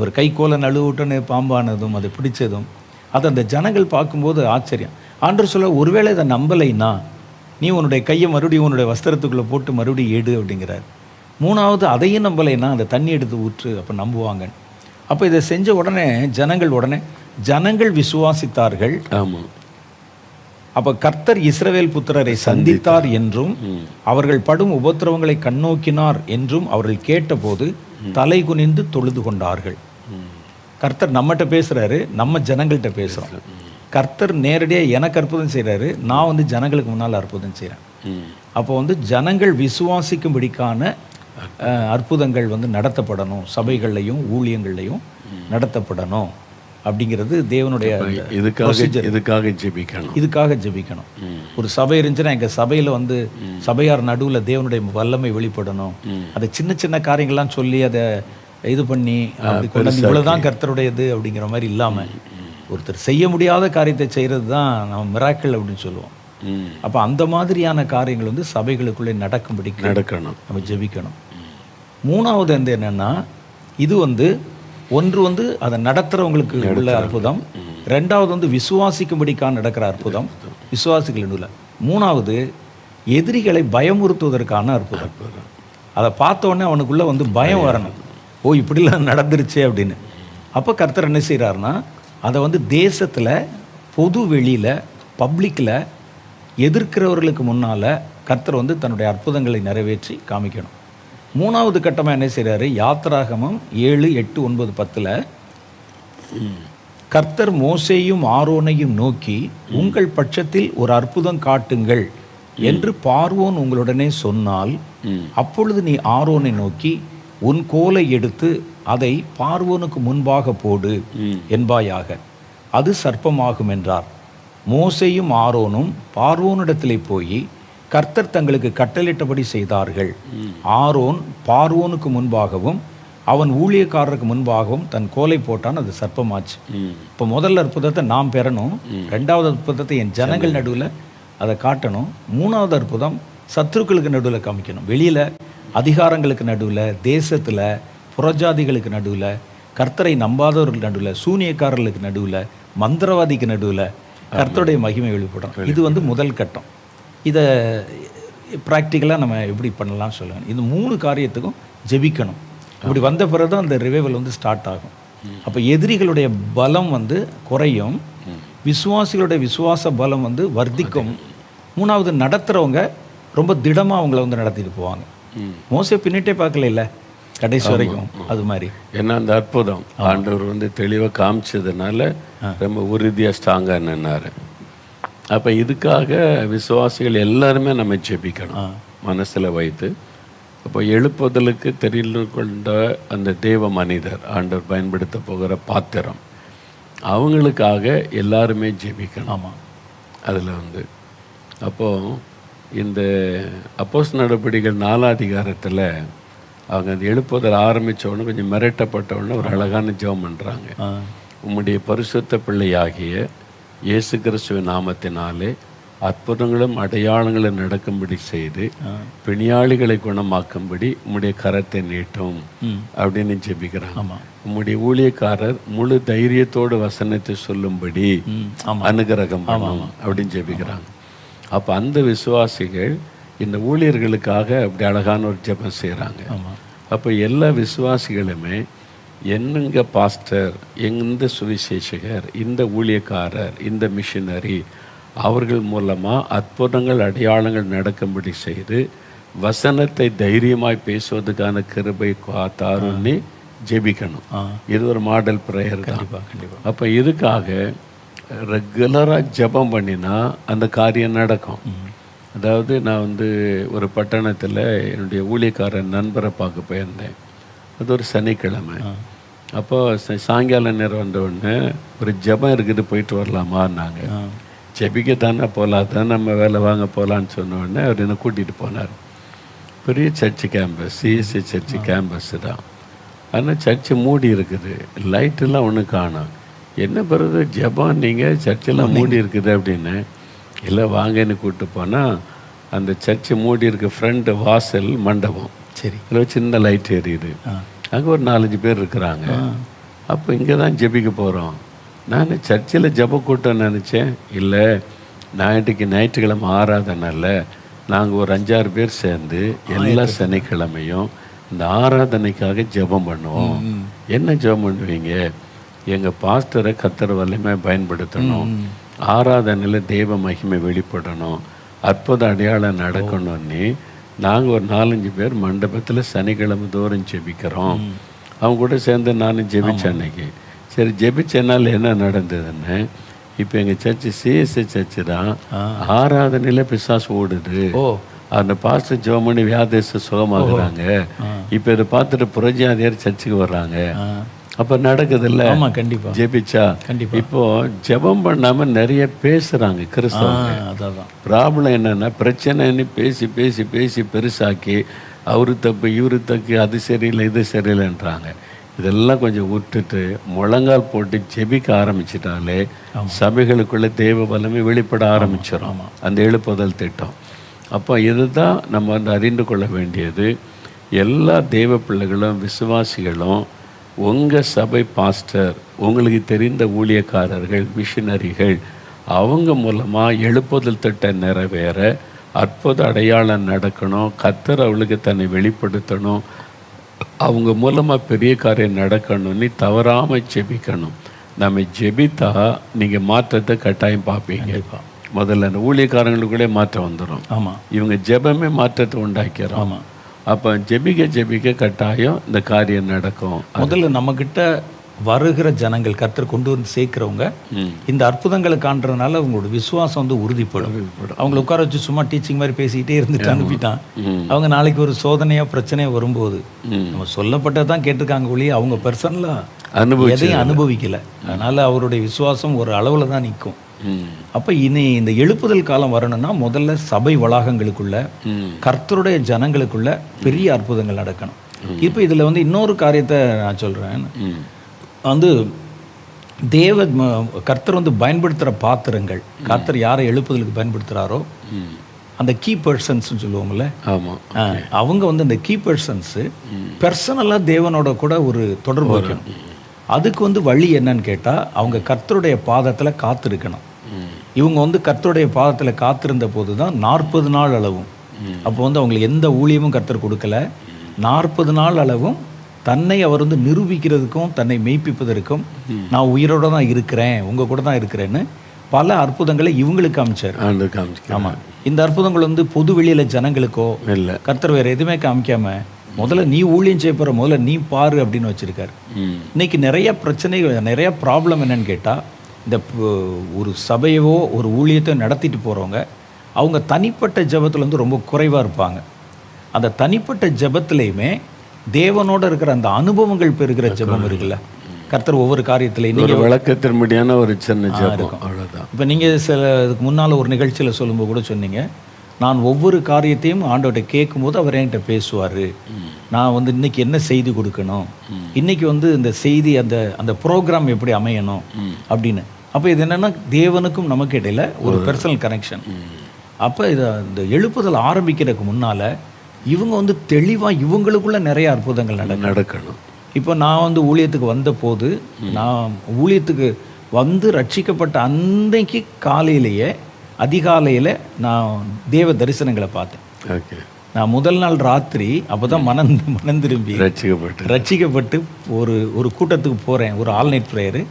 ஒரு கை கோலை நழுவுட்டனே பாம்பானதும் அதை பிடிச்சதும் அதை அந்த ஜனங்கள் பார்க்கும்போது ஆச்சரியம். ஆண்டவர் சொல்ல, ஒருவேளை இதை நம்பலைன்னா நீ உன்னுடைய கையை மறுபடியும் உன்னுடைய வஸ்திரத்துக்குள்ளே போட்டு மறுபடியும் எடு அப்படிங்கிறார். 3வது அதையும் நம்பலைன்னா அந்த தண்ணி எடுத்து ஊற்று, அப்போ நம்புவாங்க. அப்போ இதை செஞ்ச உடனே ஜனங்கள் விசுவாசித்தார்கள். ஆமாம். அப்போ கர்த்தர் இஸ்ரவேல் புத்திரரை சந்தித்தார் என்றும் அவர்கள் படும் உபத்திரவங்களை கண்ணோக்கினார் என்றும் அவர்கள் கேட்டபோது தலை குனிந்து தொழுது கொண்டார்கள். கர்த்தர் நம்மகிட்ட பேசுகிறாரு, நம்ம ஜனங்கள்கிட்ட பேசுகிறோம். கர்த்தர் நேரடியாக எனக்கு அற்புதம் செய்கிறாரு, நான் வந்து ஜனங்களுக்கு முன்னால் அற்புதம் செய்கிறேன். அப்போ வந்து ஜனங்கள் விசுவாசிக்கும்படிக்கான அற்புதங்கள் வந்து நடத்தப்படணும், சபைகள்லையும் ஊழியங்கள்லையும் நடத்தப்படணும் அப்படிங்கிறது தேவனுடைய இதுக்காக ஜெபிக்கணும். ஒரு சபை இருந்துச்சுன்னா எங்கள் சபையில் வந்து சபையார் நடுவில் தேவனுடைய வல்லமை வெளிப்படணும். அதை சின்ன சின்ன காரியங்கள்லாம் சொல்லி அதை இது பண்ணி இவ்வளோதான் கர்த்தருடையது அப்படிங்கிற மாதிரி இல்லாமல் ஒருத்தர் செய்ய முடியாத காரியத்தை செய்கிறது தான் நம்ம மிராக்கிள் அப்படின்னு சொல்லுவோம். அப்போ அந்த மாதிரியான காரியங்கள் வந்து சபைகளுக்குள்ளே நடக்கணும், நம்ம ஜெபிக்கணும். 3வது வந்து என்னென்னா, இது வந்து ஒன்று வந்து அதை நடத்துகிறவங்களுக்கு உள்ள அற்புதம், 2வது வந்து விசுவாசிக்கும்படிக்கான நடக்கிற அற்புதம் விசுவாசிகள் உள்ள, 3வது எதிரிகளை பயமுறுத்துவதற்கான அற்புதம். அதை பார்த்தோடனே அவனுக்குள்ளே வந்து பயம் வரணும், ஓ இப்படிலாம் நடந்துருச்சு அப்படின்னு. அப்போ கர்த்தர் என்ன செய்கிறாருன்னா, அதை வந்து தேசத்தில் பொது வெளியில் பப்ளிக்கில் எதிர்க்கிறவர்களுக்கு முன்னால் கர்த்தர் வந்து தன்னுடைய அற்புதங்களை நிறைவேற்றி காமிக்கணும். 3வது கட்டமாக என்ன செய்கிறாரு, யாத்திராகமம் 7, 8, 9, 10 கர்த்தர் மோசேயும் ஆரோனையும் நோக்கி, உங்கள் பட்சத்தில் ஒரு அற்புதம் காட்டுங்கள் என்று பார்வோன் உங்களுடனே சொன்னால், அப்பொழுது நீ ஆரோனை நோக்கி உன் கோலை எடுத்து அதை பார்வோனுக்கு முன்பாக போடு என்பாயாக, அது சர்ப்பமாகும் என்றார். மோசேயும் ஆரோனும் பார்வோனிடத்திலே போய் கர்த்தர் தங்களுக்கு கட்டளிட்டபடி செய்தார்கள். ஆரோன் பார்வோனுக்கு முன்பாகவும் அவன் ஊழியக்காரருக்கு முன்பாகவும் தன் கோலை போட்டான், அது சர்ப்பமாச்சு. இப்போ முதல் அற்புதத்தை நாம் பெறணும், 2வது அற்புதத்தை என் ஜனங்கள் நடுவில் அதை காட்டணும், 3வது அற்புதம் சத்துருக்களுக்கு நடுவில் காமிக்கணும். வெளியில் அதிகாரங்களுக்கு நடுவில், தேசத்தில் புறஜாதிகளுக்கு நடுவில், கர்த்தரை நம்பாதவர்கள் நடுவில், சூனியக்காரர்களுக்கு நடுவில், மந்திரவாதிக்கு நடுவில் கர்த்தருடைய மகிமை வெளிப்படும். இது வந்து முதல் கட்டம். இதை ப்ராக்டிக்கலாக நம்ம எப்படி பண்ணலாம் சொல்லுங்கள். இந்த 3 காரியத்துக்கும் ஜெபிக்கணும். இப்படி வந்த பிறகு தான் அந்த ரிவைவல் வந்து ஸ்டார்ட் ஆகும். அப்போ எதிரிகளுடைய பலம் வந்து குறையும், விசுவாசிகளுடைய விசுவாச பலம் வந்து வர்த்திக்கும். 3வது நடத்துகிறவங்க ரொம்ப திடமாக அவங்கள வந்து நடத்திட்டு போவாங்க. மோசே பின்னிட்டே பார்க்கல இல்லை கடைசி வரைக்கும், அது மாதிரி. ஏன்னா அந்த அற்புதம் ஆண்டவர் வந்து தெளிவாக காமிச்சதுனால ரொம்ப உறுதியாக ஸ்ட்ராங்காக நின்னார். அப்போ இதுக்காக விசுவாசிகள் எல்லாருமே நம்ம ஜெபிக்கணும் மனசில் வைத்து. அப்போ எழுப்புதலுக்கு தெரிந்து கொண்ட அந்த தேவ மனிதர், ஆண்டவர் பயன்படுத்த போகிற பாத்திரம், அவங்களுக்காக எல்லாருமே ஜெபிக்கணும். ஆமாம். அதில் வந்து அப்போது இந்த அப்போஸ்தலர் நடபடிகள் 4 அதிகாரத்தில் அவங்க அந்த எழுப்புதல் ஆரம்பித்த உடனே கொஞ்சம் மிரட்டப்பட்ட உடனே ஒரு அழகான ஜெபம் பண்ணுறாங்க. உம்முடைய பரிசுத்த பிள்ளையாகிய இயேசு கிறிஸ்துவின் நாமத்தினாலே அற்புதங்களும் அடையாளங்களும் நடக்கும்படி செய்து பிணியாளிகளை குணமாக்கும்படி உம்முடைய கரத்தை நீட்டும் அப்படின்னு ஜெபிக்கிறாங்க. உம்முடைய ஊழியக்காரர் முழு தைரியத்தோடு வசனத்தை சொல்லும்படி அனுகிரகம் பண்ணும் அப்படின்னு ஜெபிக்கிறாங்க. அப்போ அந்த விசுவாசிகள் இந்த ஊழியர்களுக்காக அப்படி அழகான ஒரு ஜெபம் செய்கிறாங்க. அப்போ எல்லா விசுவாசிகளுமே என்னங்க பாஸ்டர், இந்த சுவிசேஷகர், இந்த ஊழியக்காரர், இந்த மிஷினரி அவர்கள் மூலமாக அற்புதங்கள் அடையாளங்கள் நடக்கும்படி செய்து வசனத்தை தைரியமாய் பேசுவதுக்கான கிருபை தாருன்னு ஜெபிக்கணும். இது ஒரு மாடல் ப்ரேயர் தான். அப்போ இதுக்காக ரெகுலராக ஜெபம் பண்ணினா அந்த காரியம் நடக்கும். அதாவது நான் ஒரு பட்டணத்தில் என்னுடைய ஊழியக்காரன் நண்பரை பார்க்க போயிருந்தேன். அது ஒரு சனிக்கிழமை. அப்போ சாயங்கால நேரம் வந்தவுடனே ஒரு ஜெபம் இருக்குது, போயிட்டு வரலாமான்னாங்க. ஜெபிக்கத்தானே போகலாம், தான் நம்ம வேலை வாங்க போகலான்னு சொன்ன உடனே அவர் என்னை கூட்டிகிட்டு போனார். பெரிய church campus, CSC church campus தான். ஆனால் சர்ச்சு மூடி இருக்குது, லைட்டெல்லாம் ஒன்றும் காணும். என்ன பிறகு ஜெபம் நீங்கள் சர்ச்செல்லாம் மூடி இருக்குது அப்படின்னு. இல்லை வாங்கன்னு கூப்பிட்டு போனால் அந்த சர்ச்சு மூடி இருக்க ஃப்ரண்ட் வாசல் மண்டபம், சரி, அதில் சின்ன லைட் எரியுது. அங்கே ஒரு 4-5 பேர் இருக்கிறாங்க. அப்போ இங்கே தான் ஜெபிக்க போகிறோம். நான் சர்ச்சில் ஜெப கூட்டம் நினச்சேன். இல்லை, ஞாயிற்றுக்கிழமை ஆராதனையில் நாங்கள் ஒரு 5-6 பேர் சேர்ந்து எல்லா சனிக்கிழமையும் இந்த ஆராதனைக்காக ஜெபம் பண்ணுவோம். என்ன ஜெபம் பண்ணுவீங்க? எங்கள் பாஸ்டரை கர்த்தர் வல்லமையாக பயன்படுத்தணும், ஆராதனையில் தெய்வ மகிமை வெளிப்படணும், அற்புத அடையாளம் நடக்கணும்னு நாங்கள் ஒரு 4-5 பேர் மண்டபத்தில் சனிக்கிழமை தோறும் ஜெபிக்கிறோம். அவங்க கூட சேர்ந்து நானும் ஜெபிச்சேன் அன்னைக்கு. சரி, ஜெபிச்சனால என்ன நடந்ததுன்னு, இப்போ எங்கள் சர்ச்சு சிஎஸ்சி சர்ச்சு தான், ஆராதனையில் பிசாசு ஓடுது. அந்த பாஸ்டர் ஜெபம் பண்ணி வியாதேச சுகமாகுறாங்க. இப்போ இதை பார்த்துட்டு புரஜாதியார் சர்ச்சுக்கு வர்றாங்க. அப்போ நடக்குதுல்ல. ஆமாம், கண்டிப்பாக ஜெபிச்சா. கண்டிப்பாக இப்போ ஜெபம் பண்ணாமல் நிறைய பேசுகிறாங்க கிறிஸ்தவங்க. அதான் ப்ராப்ளம் என்னென்னா, பிரச்சனைன்னு பேசி பேசி பேசி பெருசாக்கி அவரு தப்பு இவரு தப்பு, அது சரியில்லை இது சரியில்லைன்றாங்க. இதெல்லாம் கொஞ்சம் விட்டுட்டு முழங்கால் போட்டு ஜெபிக்க ஆரம்பிச்சிட்டாலே சபைகளுக்குள்ளே தேவ பலமே வெளிப்பட ஆரம்பிச்சிடும். அந்த எழுப்புதல் திட்டம். அப்போ இதுதான் நம்ம அறிந்து கொள்ள வேண்டியது. எல்லா தெய்வ பிள்ளைகளும் விசுவாசிகளும் உங்கள் சபை பாஸ்டர், உங்களுக்கு தெரிந்த ஊழியக்காரர்கள், மிஷினரிகள், அவங்க மூலமாக எழுப்புதல் திட்டம் நிறைவேற அற்புத அடையாளம் நடக்கணும். கர்த்தர் அவளுக்கு தன்னை வெளிப்படுத்தணும், அவங்க மூலமாக பெரிய காரியம் நடக்கணும்னு தவறாமல் ஜெபிக்கணும். நம்ம ஜெபித்தா நீங்கள் மாற்றத்தை கட்டாயம் பார்ப்பீங்க. முதல்ல அந்த ஊழியக்காரங்களுக்குள்ளே மாற்றம் வந்துடும். ஆமாம், இவங்க ஜெபமே மாற்றத்தை உண்டாக்கிறோம். ஆமாம், அப்போ ஜெபிக்க ஜெபிக்க கட்டாயம் இந்த காரியம் நடக்கும். முதல்ல நம்மக்கிட்ட வருகிற ஜனங்கள், கர்த்தர் கொண்டு வந்து சேர்க்குறவங்க இந்த அற்புதங்களை காண்றதுனால அவங்களோட விசுவாசம் உறுதிப்படும். அவங்கள உட்கார வச்சு சும்மா டீச்சிங் மாதிரி பேசிக்கிட்டே இருந்துட்டு அனுப்பிட்டான். அவங்க நாளைக்கு ஒரு சோதனையாக பிரச்சனையாக வரும்போது நம்ம சொல்லப்பட்டதான் கேட்டிருக்காங்க ஒழிய அவங்க பர்சனலாக எதையும் அனுபவிக்கலை. அதனால் அவருடைய விசுவாசம் ஒரு அளவில் தான் நிற்கும். அப்போ இனி இந்த எழுப்புதல் காலம் வரணும்னா முதல்ல சபை வளாகங்களுக்குள்ள கர்த்தருடைய ஜனங்களுக்குள்ள பெரிய அற்புதங்கள் நடக்கணும். இப்போ இதில் இன்னொரு காரியத்தை நான் சொல்கிறேன். கர்த்தர் பயன்படுத்துகிற பாத்திரங்கள், கர்த்தர் யாரை எழுப்புதலுக்கு பயன்படுத்துகிறாரோ அந்த கீ பர்சன்ஸ் சொல்லுவோம்ல, அவங்க இந்த கீ பர்சன்ஸு பர்சனலாக தேவனோட கூட ஒரு தொடர்பு வைக்கணும். அதுக்கு வழி என்னன்னு கேட்டால், அவங்க கர்த்தருடைய பாதத்தில் காத்திருக்கணும். இவங்க கர்த்தருடைய பாதத்தில் காத்திருந்த போது தான் 40 நாள் அளவும், அப்போ அவங்களுக்கு எந்த ஊழியமும் கர்த்தர் கொடுக்கல. 40 நாள் அளவும் தன்னை அவர் நிரூபிக்கிறதுக்கும் தன்னை மெய்ப்பிப்பதற்கும், நான் உயிரோடு தான் இருக்கிறேன், உங்கள் கூட தான் இருக்கிறேன்னு பல அற்புதங்களை இவங்களுக்கு காமிச்சார். ஆமாம், இந்த அற்புதங்கள் பொது வெளியில் ஜனங்களுக்கோ இல்லை, கர்த்தர் வேறு எதுவுமே காமிக்காமல் முதல்ல நீ ஊழியம் செய்ய போகிற, முதல்ல நீ பாரு அப்படின்னு வச்சுருக்காரு. இன்றைக்கி நிறைய பிரச்சனைகள், நிறையா ப்ராப்ளம் என்னன்னு கேட்டால், இந்த ஒரு சபையவோ ஒரு ஊழியத்தை நடத்திட்டு போகிறவங்க அவங்க தனிப்பட்ட ஜெபத்தில் ரொம்ப குறைவாக இருப்பாங்க. அந்த தனிப்பட்ட ஜெபத்துலேயுமே தேவனோடு இருக்கிற அந்த அனுபவங்கள் பெறுகிற ஜெபம் இருக்குல்ல, கர்த்தர் ஒவ்வொரு காரியத்திலையும் நீங்கள் விளக்கத்தின்படியான ஒரு சின்ன ஜெபம் இருக்கும், அவ்வளோதான். இப்போ நீங்கள் இதுக்கு முன்னால் ஒரு நிகழ்ச்சியில் சொல்லும்போது கூட சொன்னீங்க, நான் ஒவ்வொரு காரியத்தையும் ஆண்டவர்கிட்ட கேட்கும்போது அவர் என்கிட்ட பேசுவார். நான் இன்னைக்கு என்ன செய்தி கொடுக்கணும், இன்னைக்கு இந்த செய்தி அந்த ப்ரோக்ராம் எப்படி அமையணும் அப்படின்னு. அப்போ இது என்னென்னா தேவனுக்கும் நமக்கு இடையில ஒரு பர்சனல் கனெக்ஷன். அப்போ இந்த எழுப்புதல் ஆரம்பிக்கிறதுக்கு முன்னால் இவங்க தெளிவாக இவங்களுக்குள்ள நிறைய அற்புதங்கள் நடக்கணும். இப்போ நான் ஊழியத்துக்கு வந்த போது, நான் ஊழியத்துக்கு ரட்சிக்கப்பட்ட அன்றைக்கு காலையிலேயே அதிகாலையில் நான் தேவ தரிசனங்களை பார்த்தேன். நான் முதல் நாள் ராத்திரி அப்போ தான் மனம் திரும்பி ரட்சிக்கப்பட்டு ஒரு கூட்டத்துக்கு போகிறேன். ஒரு ஆல்நைட் ப்ரேயரு.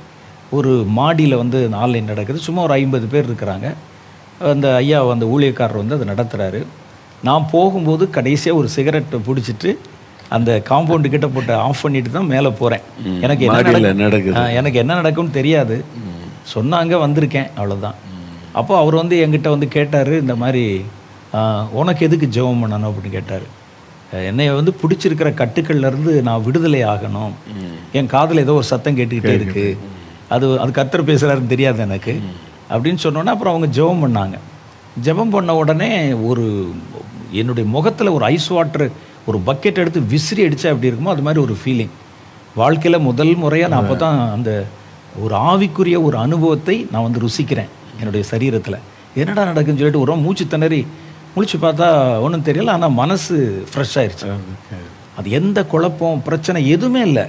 ஒரு மாடியில் வந்து ஆன்லைன் நடக்குது. சும்மா ஒரு 50 பேர் இருக்கிறாங்க. அந்த ஐயா அந்த ஊழியக்காரர் வந்து அதை நடத்துகிறாரு. நான் போகும்போது கடைசியாக ஒரு சிகரெட்டை பிடிச்சிட்டு அந்த காம்பவுண்டு கிட்ட போட்டு ஆஃப் பண்ணிட்டு தான் மேலே போகிறேன். எனக்கு என்ன நடக்கும்னு தெரியாது. சொன்னாங்க, வந்திருக்கேன், அவ்வளோதான். அப்போ அவர் வந்து என்கிட்ட வந்து கேட்டார், இந்த மாதிரி உனக்கு எதுக்கு ஜெபம் பண்ணணும் அப்படின்னு கேட்டார். என்னை வந்து பிடிச்சிருக்கிற கட்டுக்கள்லேருந்து நான் விடுதலை ஆகணும். என் காதில் ஏதோ ஒரு சத்தம் கேட்டுக்கிட்டே இருக்குது, அது கர்த்தர் பேசுகிறாருன்னு தெரியாது எனக்கு அப்படின்னு சொன்னோன்னே அப்புறம் அவங்க ஜெபம் பண்ணாங்க. ஜெபம் பண்ண உடனே என்னுடைய முகத்தில் ஒரு ஐஸ் வாட்டர் ஒரு பக்கெட் எடுத்து விசிறி அடித்தா எப்படி இருக்குமோ அது மாதிரி ஒரு ஃபீலிங். வாழ்க்கையில் முதல் முறையாக நான் அப்போ தான் அந்த ஒரு ஆவிக்குரிய ஒரு அனுபவத்தை நான் வந்து ருசிக்கிறேன் என்னுடைய சரீரத்தில். என்னடா நடக்குன்னு சொல்லிட்டு ஒரு மூச்சு திணறி முழிச்சு பார்த்தா ஒன்றும் தெரியல. ஆனால் மனசு ஃப்ரெஷ் ஆயிடுச்சு. அது எந்த குழப்பம் பிரச்சனை எதுவுமே இல்லை.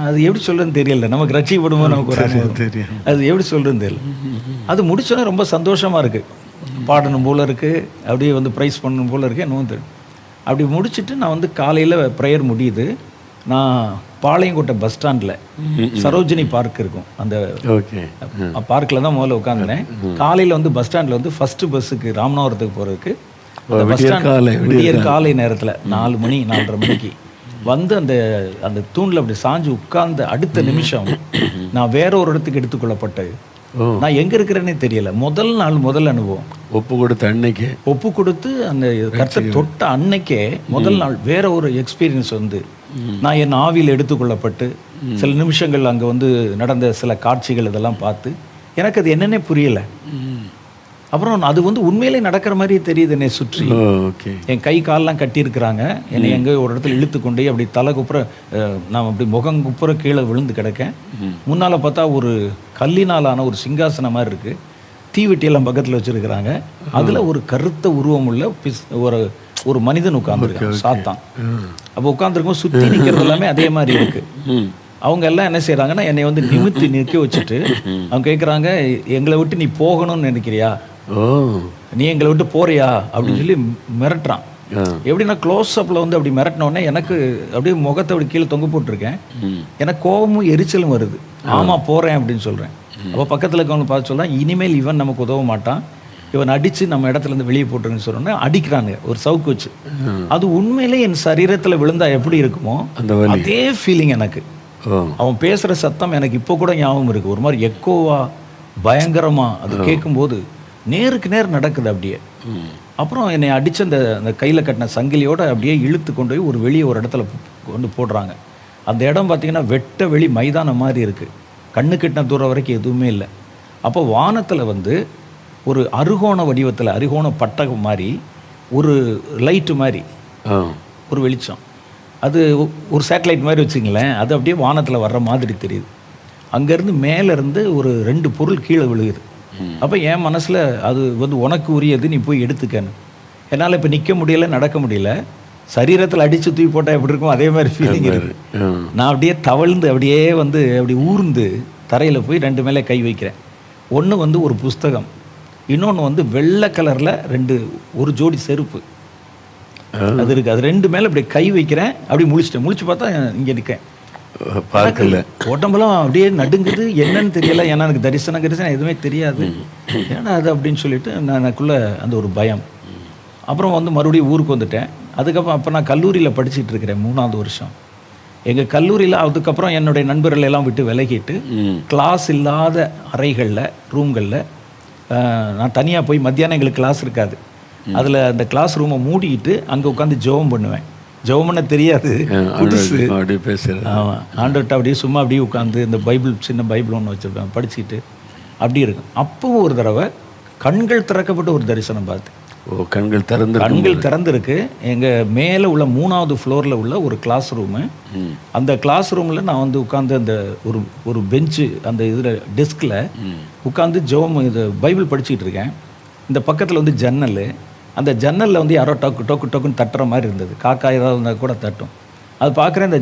அது எப்படி சொல்கிறதுன்னு தெரியல. நமக்கு ரட்சிக்கப்படுமோ நமக்கு ஒரு அனுபவம் தெரியும். அது எப்படி சொல்கிறதுன்னு தெரியல. அது முடிச்சோன்னே ரொம்ப சந்தோஷமாக இருக்குது. பாடணும் போல் இருக்குது, அப்படியே வந்து ப்ரைஸ் பண்ணணும் போல் இருக்குது, என்னவும் தெரியும். அப்படி முடிச்சுட்டு நான் வந்து காலையில் ப்ரேயர் முடியுது. நான் பாளையங்கோட்டை பஸ் ஸ்டாண்டில் சரோஜினி பார்க் இருக்கும், அந்த பார்க்கில் தான் முதல்ல உட்காந்துனேன். காலையில் வந்து பஸ் ஸ்டாண்டில் வந்து ஃபஸ்ட்டு பஸ்ஸுக்கு ராமநாதபுரத்துக்கு போகிறதுக்கு பஸ் ஸ்டாண்ட் விடியற் காலை நேரத்தில் 4 மணி 4:30 மணிக்கு வந்து அந்த தூணில் அப்படி சாஞ்சு உட்கார்ந்த அடுத்த நிமிஷம் நான் வேற ஒரு இடத்துக்கு எடுத்துக்கொள்ளப்பட்டது. நான் எங்கே இருக்கிறேன்னே தெரியல. முதல் அனுபவம். ஒப்பு கொடுத்து அந்த கர்த்தர் தொட்ட அன்னைக்கே முதல் நாள் வேற ஒரு எக்ஸ்பீரியன்ஸ் வந்து நான் என் ஆவியில் எடுத்துக்கொள்ளப்பட்டு சில நிமிஷங்கள் அங்கே வந்து நடந்த சில காட்சிகள் இதெல்லாம் பார்த்து எனக்கு அது என்னன்னே புரியல. அப்புறம் அது வந்து உண்மையிலே நடக்கிற மாதிரியே தெரியுது என்னை சுற்றி. என் கை காலெலாம் கட்டியிருக்கிறாங்க. என்னை எங்கே ஒரு இடத்துல இழுத்து கொண்டு அப்படி தலை குப்புற நான் அப்படி முகம் குப்புற கீழே விழுந்து கிடக்கேன். முன்னால் பார்த்தா ஒரு கல்லினாலான ஒரு சிங்காசனம் மாதிரி இருக்குது. தீவெட்டியெல்லாம் பக்கத்தில் வச்சுருக்கிறாங்க. அதில் ஒரு கருத்த உருவம் உள்ள ஒரு மனிதன் உட்காந்துருக்கான், சாத்தான். அப்போ உட்காந்துருக்கும் சுற்றி நிற்கிறது எல்லாமே அதே மாதிரி இருக்குது. அவங்க எல்லாம் என்ன செய்கிறாங்கன்னா என்னை வந்து நிமித்தி நிற்க வச்சுட்டு அவங்க கேட்குறாங்க, எங்களை விட்டு நீ போகணும்னு நினைக்கிறியா, நீ எங்களை விட்டு போறியா அப்படின்னு சொல்லி மிரட்டுறான். எப்படின்னா க்ளோஸ் அப்பில் வந்து அப்படி மிரட்டினோடனே எனக்கு அப்படியே முகத்தை அப்படி கீழே தொங்க போட்டிருக்கேன். எனக்கு கோபமும் எரிச்சலும் வருது. ஆமாம் போகிறேன் அப்படின்னு சொல்கிறேன். அப்போ பக்கத்தில் இருக்கவங்க பார்த்து சொல்கிறான், இனிமேல் இவன் நமக்கு உதவ மாட்டான், இவன் அடித்து நம்ம இடத்துலேருந்து வெளியே போட்டுருன்னு சொன்னோன்னே அடிக்கிறாங்க ஒரு சவுக்கு வச்சு. அது உண்மையிலே என் சரீரத்தில் விழுந்தா எப்படி இருக்குமோ அதே ஃபீலிங் எனக்கு. அவன் பேசுகிற சத்தம் எனக்கு இப்போ கூட ஞாபகம் இருக்குது. ஒரு மாதிரி எக்கோவா பயங்கரமாக அது கேட்கும்போது நேருக்கு நேர் நடக்குது அப்படியே. அப்புறம் என்னை அடித்து அந்த கையில் கட்டின சங்கிலியோடு அப்படியே இழுத்து கொண்டு போய் ஒரு வெளியே ஒரு இடத்துல கொண்டு போடுறாங்க. அந்த இடம் பார்த்திங்கன்னா வெட்ட வெளி மைதானம் மாதிரி இருக்குது. கண்ணு கட்டின தூரம் வரைக்கும் எதுவுமே இல்லை. அப்போ வானத்தில் வந்து ஒரு அருகோண வடிவத்தில் அருகோண பட்டகம் மாதிரி ஒரு லைட்டு மாதிரி ஒரு வெளிச்சம், அது ஒரு சேட்டலைட் மாதிரி வச்சுங்களேன், அது அப்படியே வானத்தில் வர்ற மாதிரி தெரியுது. அங்கேருந்து மேலேருந்து ஒரு 2 பொருள் கீழே விழுகுது. அப்போ என் மனசில் அது வந்து உனக்கு உரியது, நீ போய் எடுத்துக்கன்னு. என்னால் இப்போ நிற்க முடியல, நடக்க முடியல. சரீரத்தில் அடித்து தூக்கி போட்டால் எப்படி இருக்கும் அதே மாதிரி ஃபீலிங் இருக்குது. நான் அப்படியே தவழ்ந்து அப்படியே வந்து அப்படி ஊர்ந்து தரையில் போய் 2 மேலே கை வைக்கிறேன். ஒன்று வந்து ஒரு புஸ்தகம், இன்னொன்று வந்து வெள்ளை கலரில் ஒரு ஜோடி செருப்பு அது இருக்குது. அது 2 மேலே அப்படி கை வைக்கிறேன். அப்படி முழிச்சு பார்த்தா இங்கே நிற்கேன். பார்க்கல, உடம்பெல்லாம் அப்படியே நடுங்குது. என்னன்னு தெரியல, ஏன்னா எனக்கு தரிசனம் எதுவுமே தெரியாது. ஏன்னா அது அப்படின்னு சொல்லிட்டு எனக்குள்ள அந்த ஒரு பயம். அப்புறம் வந்து மறுபடியும் ஊருக்கு வந்துட்டேன். அதுக்கப்புறம் அப்போ நான் கல்லூரியில் படிச்சுட்டு இருக்கிறேன், 3ஆவது வருஷம். எங்கள் கல்லூரியில் அதுக்கப்புறம் என்னுடைய நண்பர்கள் எல்லாம் விட்டு விலகிட்டு கிளாஸ் இல்லாத அறைகளில் ரூம்களில் நான் தனியாக போய் மத்தியானம் எங்களுக்கு கிளாஸ் இருக்காது, அதில் அந்த கிளாஸ் ரூமை மூடிக்கிட்டு அங்கே உட்காந்து ஜெபம் பண்ணுவேன். ஜெபம் பண்ண தெரியாது, புதுசு. ஆமாம், ஆண்டவர்கிட்ட அப்படியே சும்மா அப்படியே உட்காந்து இந்த பைபிள், சின்ன பைபிள் ஒன்று வச்சுருப்பேன், படிச்சுக்கிட்டு அப்படி இருக்கும். அப்பவும் ஒரு தடவை கண்கள் திறக்கப்பட்ட ஒரு தரிசனம் பார்த்து. கண்கள் திறந்துருக்கு. எங்கள் மேலே உள்ள 3ஆவது ஃப்ளோரில் உள்ள ஒரு கிளாஸ் ரூமு. அந்த கிளாஸ் ரூமில் நான் வந்து உட்காந்து அந்த ஒரு பெஞ்சு அந்த இதில் டெஸ்கில் உட்காந்து ஜெபம் இது பைபிள் படிச்சுக்கிட்டு இருக்கேன். இந்த பக்கத்தில் வந்து ஜன்னல், அந்த ஜன்னலில் வந்து யாரோ டொக்குன்னு தட்டுற மாதிரி இருந்தது. காக்கா ஏதாவது இருந்தால் கூட தட்டும். அது பார்க்குறேன். இந்த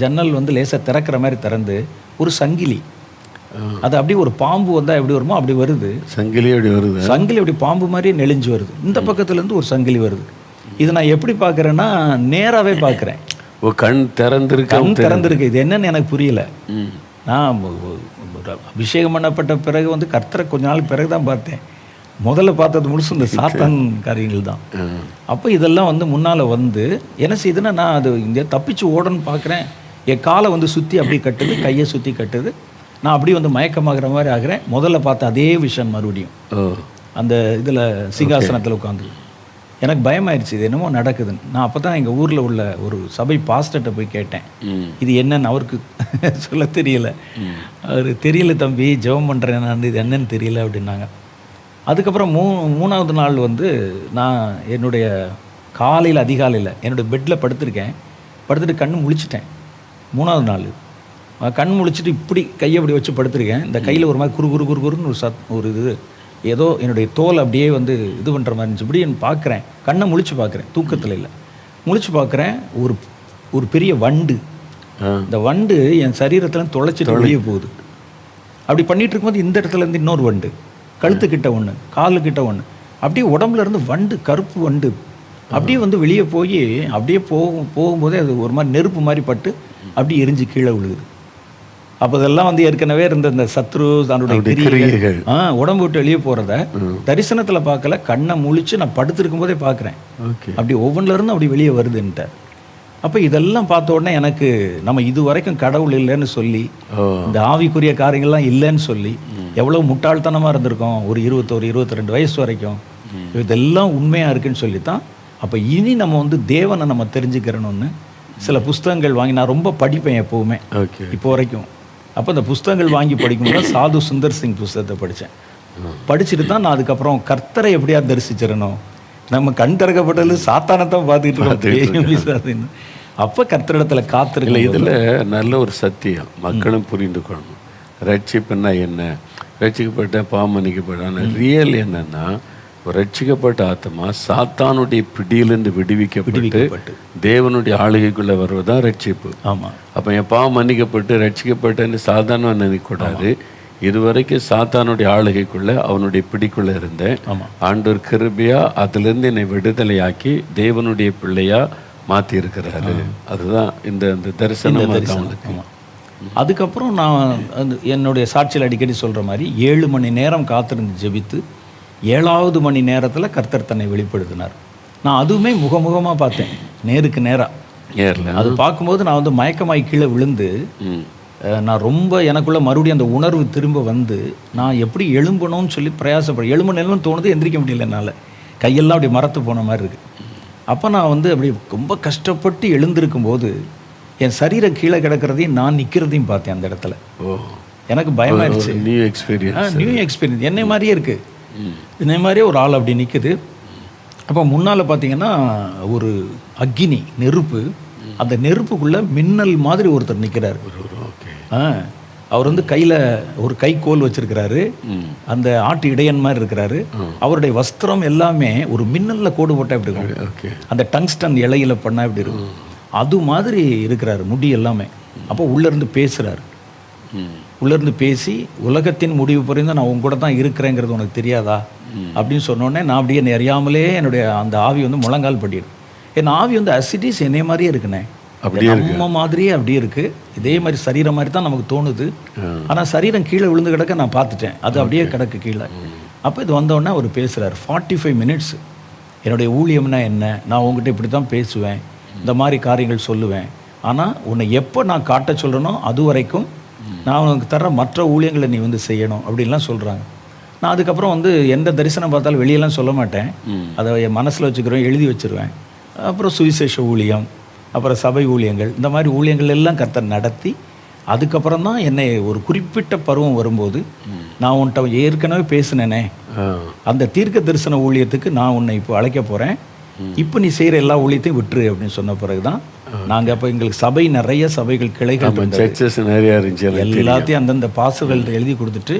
ஜன்னல் வந்து லேசாக திறக்கிற மாதிரி திறந்து ஒரு சங்கிலி, அது அப்படியே ஒரு பாம்பு வந்தால் எப்படி வருமோ அப்படி வருது. சங்கிலி அப்படி பாம்பு மாதிரியே நெளிஞ்சு வருது. இந்த பக்கத்துலேருந்து ஒரு சங்கிலி வருது. இது நான் எப்படி பார்க்குறேன்னா நேராகவே பார்க்குறேன். கண் திறந்திருக்கு. இது என்னன்னு எனக்கு புரியல. நான் அபிஷேகம் பண்ணப்பட்ட பிறகு வந்து கர்த்தரை கொஞ்ச நாள் பிறகு தான் பார்த்தேன். முதல்ல பார்த்தது முழுசு இந்த சாத்தான் காரியங்கள் தான். அப்போ இதெல்லாம் வந்து முன்னால் வந்து என்ன செய்யுதுன்னா, நான் அது இங்கே தப்பிச்சு ஓடன்னு பார்க்குறேன். என் காலை வந்து சுற்றி அப்படி கட்டுது, கையை சுற்றி கட்டுது. நான் அப்படியே வந்து மயக்கமாகிற மாதிரி ஆகிறேன். முதல்ல பார்த்த அதே விஷயம் மறுபடியும் அந்த இதில் சிங்காசனத்தில் உட்காந்து எனக்கு பயமாயிருச்சு, இது என்னமோ நடக்குதுன்னு. நான் அப்போ தான் எங்கள் ஊரில் உள்ள ஒரு சபை பாஸ்டர்கிட்ட போய் கேட்டேன், இது என்னன்னு. அவருக்கு சொல்ல தெரியல. அவர் தெரியல தம்பி, ஜெபம் பண்ணுறேன் நான், இது என்னன்னு தெரியல அப்படின்னாங்க. அதுக்கப்புறம் மூணாவது நாள் வந்து நான் என்னுடைய காலையில் அதிகாலையில் என்னுடைய பெட்டில் படுத்துட்டு கண்ணு முழிச்சிட்டேன். மூணாவது நாள் கண் முழிச்சிட்டு இப்படி கையை அப்படி வச்சு படுத்துருக்கேன். இந்த கையில் ஒரு மாதிரி குறுன்னு ஒரு இது ஏதோ என்னுடைய தோல் அப்படியே வந்து இது பண்ணுற மாதிரி இருந்துச்சு. இப்படி பார்க்குறேன், கண்ணை முழிச்சு பார்க்குறேன், தூக்கத்தில் இல்லை, முழிச்சு பார்க்குறேன். ஒரு பெரிய வண்டு, இந்த வண்டு என் சரீரத்தில் தொலைச்சிட்டு வெளியே போகுது. அப்படி பண்ணிகிட்டு இருக்கும்போது இந்த இடத்துலேருந்து இன்னொரு வண்டு, கழுத்துக்கிட்ட ஒன்று, காலுக்கிட்ட ஒன்று, அப்படியே உடம்புல இருந்து வண்டு, கருப்பு வண்டு அப்படியே வந்து வெளியே போய் அப்படியே போகும்போதே அது ஒரு மாதிரி நெருப்பு மாதிரி பட்டு அப்படியே எரிஞ்சு கீழே விழுகுது. அப்போ இதெல்லாம் வந்து ஏற்கனவே இருந்த இந்த சத்ரு தன்னுடைய கிரியைகள் உடம்பு விட்டு வெளியே போகிறத தரிசனத்தில் பார்க்கல, கண்ணை முழிச்சு நான் படுத்திருக்கும் போதே பார்க்குறேன். அப்படி ஒவ்வொன்றிலேருந்து அப்படி வெளியே வருதுன்ட்டு. அப்போ இதெல்லாம் பார்த்த உடனே எனக்கு நம்ம இது வரைக்கும் கடவுள் இல்லைன்னு சொல்லி, இந்த ஆவிக்குரிய காரியங்கள்லாம் இல்லைன்னு சொல்லி எவ்வளோ முட்டாள்தனமாக இருந்திருக்கோம் ஒரு 21-22 வயசு வரைக்கும். இதெல்லாம் உண்மையாக இருக்குன்னு சொல்லித்தான் அப்போ இனி நம்ம வந்து தேவனை நம்ம தெரிஞ்சுக்கிறணும்னு சில புஸ்தகங்கள் வாங்கி, நான் ரொம்ப படிப்பேன் எப்போவுமே இப்போ வரைக்கும். அப்போ இந்த புஸ்தகங்கள் வாங்கி படிக்கும்போது சாது சுந்தர் சிங் புஸ்தகத்தை படித்தேன். படிச்சுட்டு தான் நான் அதுக்கப்புறம் கர்த்தரை எப்படியா தரிசிச்சிடணும், நம்ம கண் திறக்கப்பட்டது சாத்தானத்தான் பார்த்துக்கிட்டு இருக்கோம். அப்போ கர்த்தரிடத்தில் காத்திருக்கல. இதில் நல்ல ஒரு சத்தியம் மக்களும் புரிந்து கொள்ளணும். ரட்சிப்புன்னா என்ன, ரட்சிக்கப்பட்ட பாமணிக்கப்பட்ட ரியல் என்னன்னா, ரட்சிக்கப்பட்ட ஆத்மா சாத்தானுடைய பிடியிலிருந்து விடுவிக்கப்பட்டு தேவனுடைய ஆளுகைக்குள்ளே வருவதுதான் ரட்சிப்பு. ஆமாம். அப்போ என் பாவம் மன்னிக்கப்பட்டு ரட்சிக்கப்பட்டேன்னு சாதாரணமாக நினைக்கக்கூடாது. இதுவரைக்கும் சாத்தானுடைய ஆளுகைக்குள்ளே அவனுடைய பிடிக்குள்ளே இருந்தேன். ஆண்டவர் கிருபையா அதிலிருந்து என்னை விடுதலையாக்கி தேவனுடைய பிள்ளையா மாற்றி இருக்கிறாரு. அதுதான் இந்த தரிசனம். அதுக்கப்புறம் நான் என்னுடைய சாட்சியில் அடிக்கடி சொல்கிற மாதிரி 7 மணி நேரம் காத்திருந்து ஜெபித்து 7வது மணி நேரத்தில் கர்த்தர் தன்னை வெளிப்படுத்தினார். நான் அதுவுமே முகமுகமாக பார்த்தேன், நேருக்கு நேராக. அது பார்க்கும்போது நான் வந்து மயக்கமாய் கீழே விழுந்து, நான் ரொம்ப எனக்குள்ளே மறுபடியும் அந்த உணர்வு திரும்ப வந்து நான் எப்படி எழும்பணும்னு சொல்லி எழும்பணும்னு தோணுது, எந்திரிக்க முடியல என்னால். கையெல்லாம் அப்படி மரத்து போன மாதிரி இருக்குது. அப்போ நான் வந்து அப்படி ரொம்ப கஷ்டப்பட்டு எழுந்திருக்கும் போது என் சரீரம் கீழே கிடக்கிறதையும் நான் நிற்கிறதையும் பார்த்தேன் அந்த இடத்துல. எனக்கு பயமாயிருச்சு. நியூ எக்ஸ்பீரியன்ஸ் என்னை மாதிரியே இருக்குது. என்னை மாதிரியே ஒரு ஆள் அப்படி நிற்குது. அப்போ முன்னால் பார்த்தீங்கன்னா ஒரு அக்கினி, நெருப்பு. அந்த நெருப்புக்குள்ளே மின்னல் மாதிரி ஒருத்தர் நிற்கிறார். அவர் வந்து கையில் ஒரு கைக்கோல் வச்சிருக்கிறாரு, அந்த ஆட்டு இடையன் மாதிரி இருக்கிறாரு. அவருடைய வஸ்திரம் எல்லாமே ஒரு மின்னலில் கோடு போட்டால் எப்படி இருக்கும், அந்த டங்ஸ்டன் இலையில பண்ணால் எப்படி இருக்கும், அது மாதிரி இருக்கிறாரு, முடி எல்லாமே. அப்போ உள்ளேருந்து பேசுகிறார். உள்ளேருந்து பேசி, உலகத்தின் முடிவு புரிந்து நான் உங்க கூட தான் இருக்கிறேங்கிறது உனக்கு தெரியாதா அப்படின்னு சொன்னோடனே நான் அப்படியே அறியாமலே என்னுடைய அந்த ஆவி வந்து முழங்கால் படிடும். என் ஆவி வந்து அசிட்டிஸ் என்னைய மாதிரியே இருக்குண்ணே, நம்ம மாதிரியே அப்படியே இருக்குது. இதே மாதிரி சரீரம் மாதிரி தான் நமக்கு தோணுது. ஆனால் சரீரம் கீழே விழுந்து கிடக்க நான் பார்த்துட்டேன், அது அப்படியே கிடக்கு கீழே. அப்போ இது வந்தோடனே அவர் பேசுகிறார். 45 மினிட்ஸ் என்னுடைய ஊழியம்னா என்ன, நான் உங்ககிட்ட இப்படி தான் பேசுவேன், இந்த மாதிரி காரியங்கள் சொல்லுவேன். ஆனால் உன்னை எப்போ நான் காட்ட சொல்கிறேனோ அது வரைக்கும் நான் உனக்கு தர மற்ற ஊழியங்களை நீ வந்து செய்யணும் அப்படின்லாம் சொல்கிறாங்க. நான் அதுக்கப்புறம் வந்து எந்த தரிசனம் பார்த்தாலும் வெளியெல்லாம் சொல்ல மாட்டேன், அதை என் மனசில் வச்சுக்கிறேன், எழுதி வச்சுருவேன். அப்புறம் சுவிசேஷ ஊழியம், அப்புறம் சபை ஊழியங்கள், இந்த மாதிரி ஊழியங்கள் எல்லாம் கர்த்தர் நடத்தி அதுக்கப்புறம் தான் என்னை ஒரு குறிப்பிட்ட பருவம் வரும்போது, நான் உன்கிட்ட ஏற்கனவே பேசினேனே அந்த தீர்க்க தரிசன ஊழியத்துக்கு நான் உன்னை இப்போ அழைக்க போகிறேன், இப்போ நீ செய்கிற எல்லா ஊழியத்தையும் விட்டுரு அப்படின்னு சொன்ன பிறகு தான் நாங்கள் அப்போ எங்களுக்கு சபை நிறைய சபைகள் கிளைகள் நிறையா இருந்துச்சு, எல்லாத்தையும் அந்தந்த பாசுகள் எழுதி கொடுத்துட்டு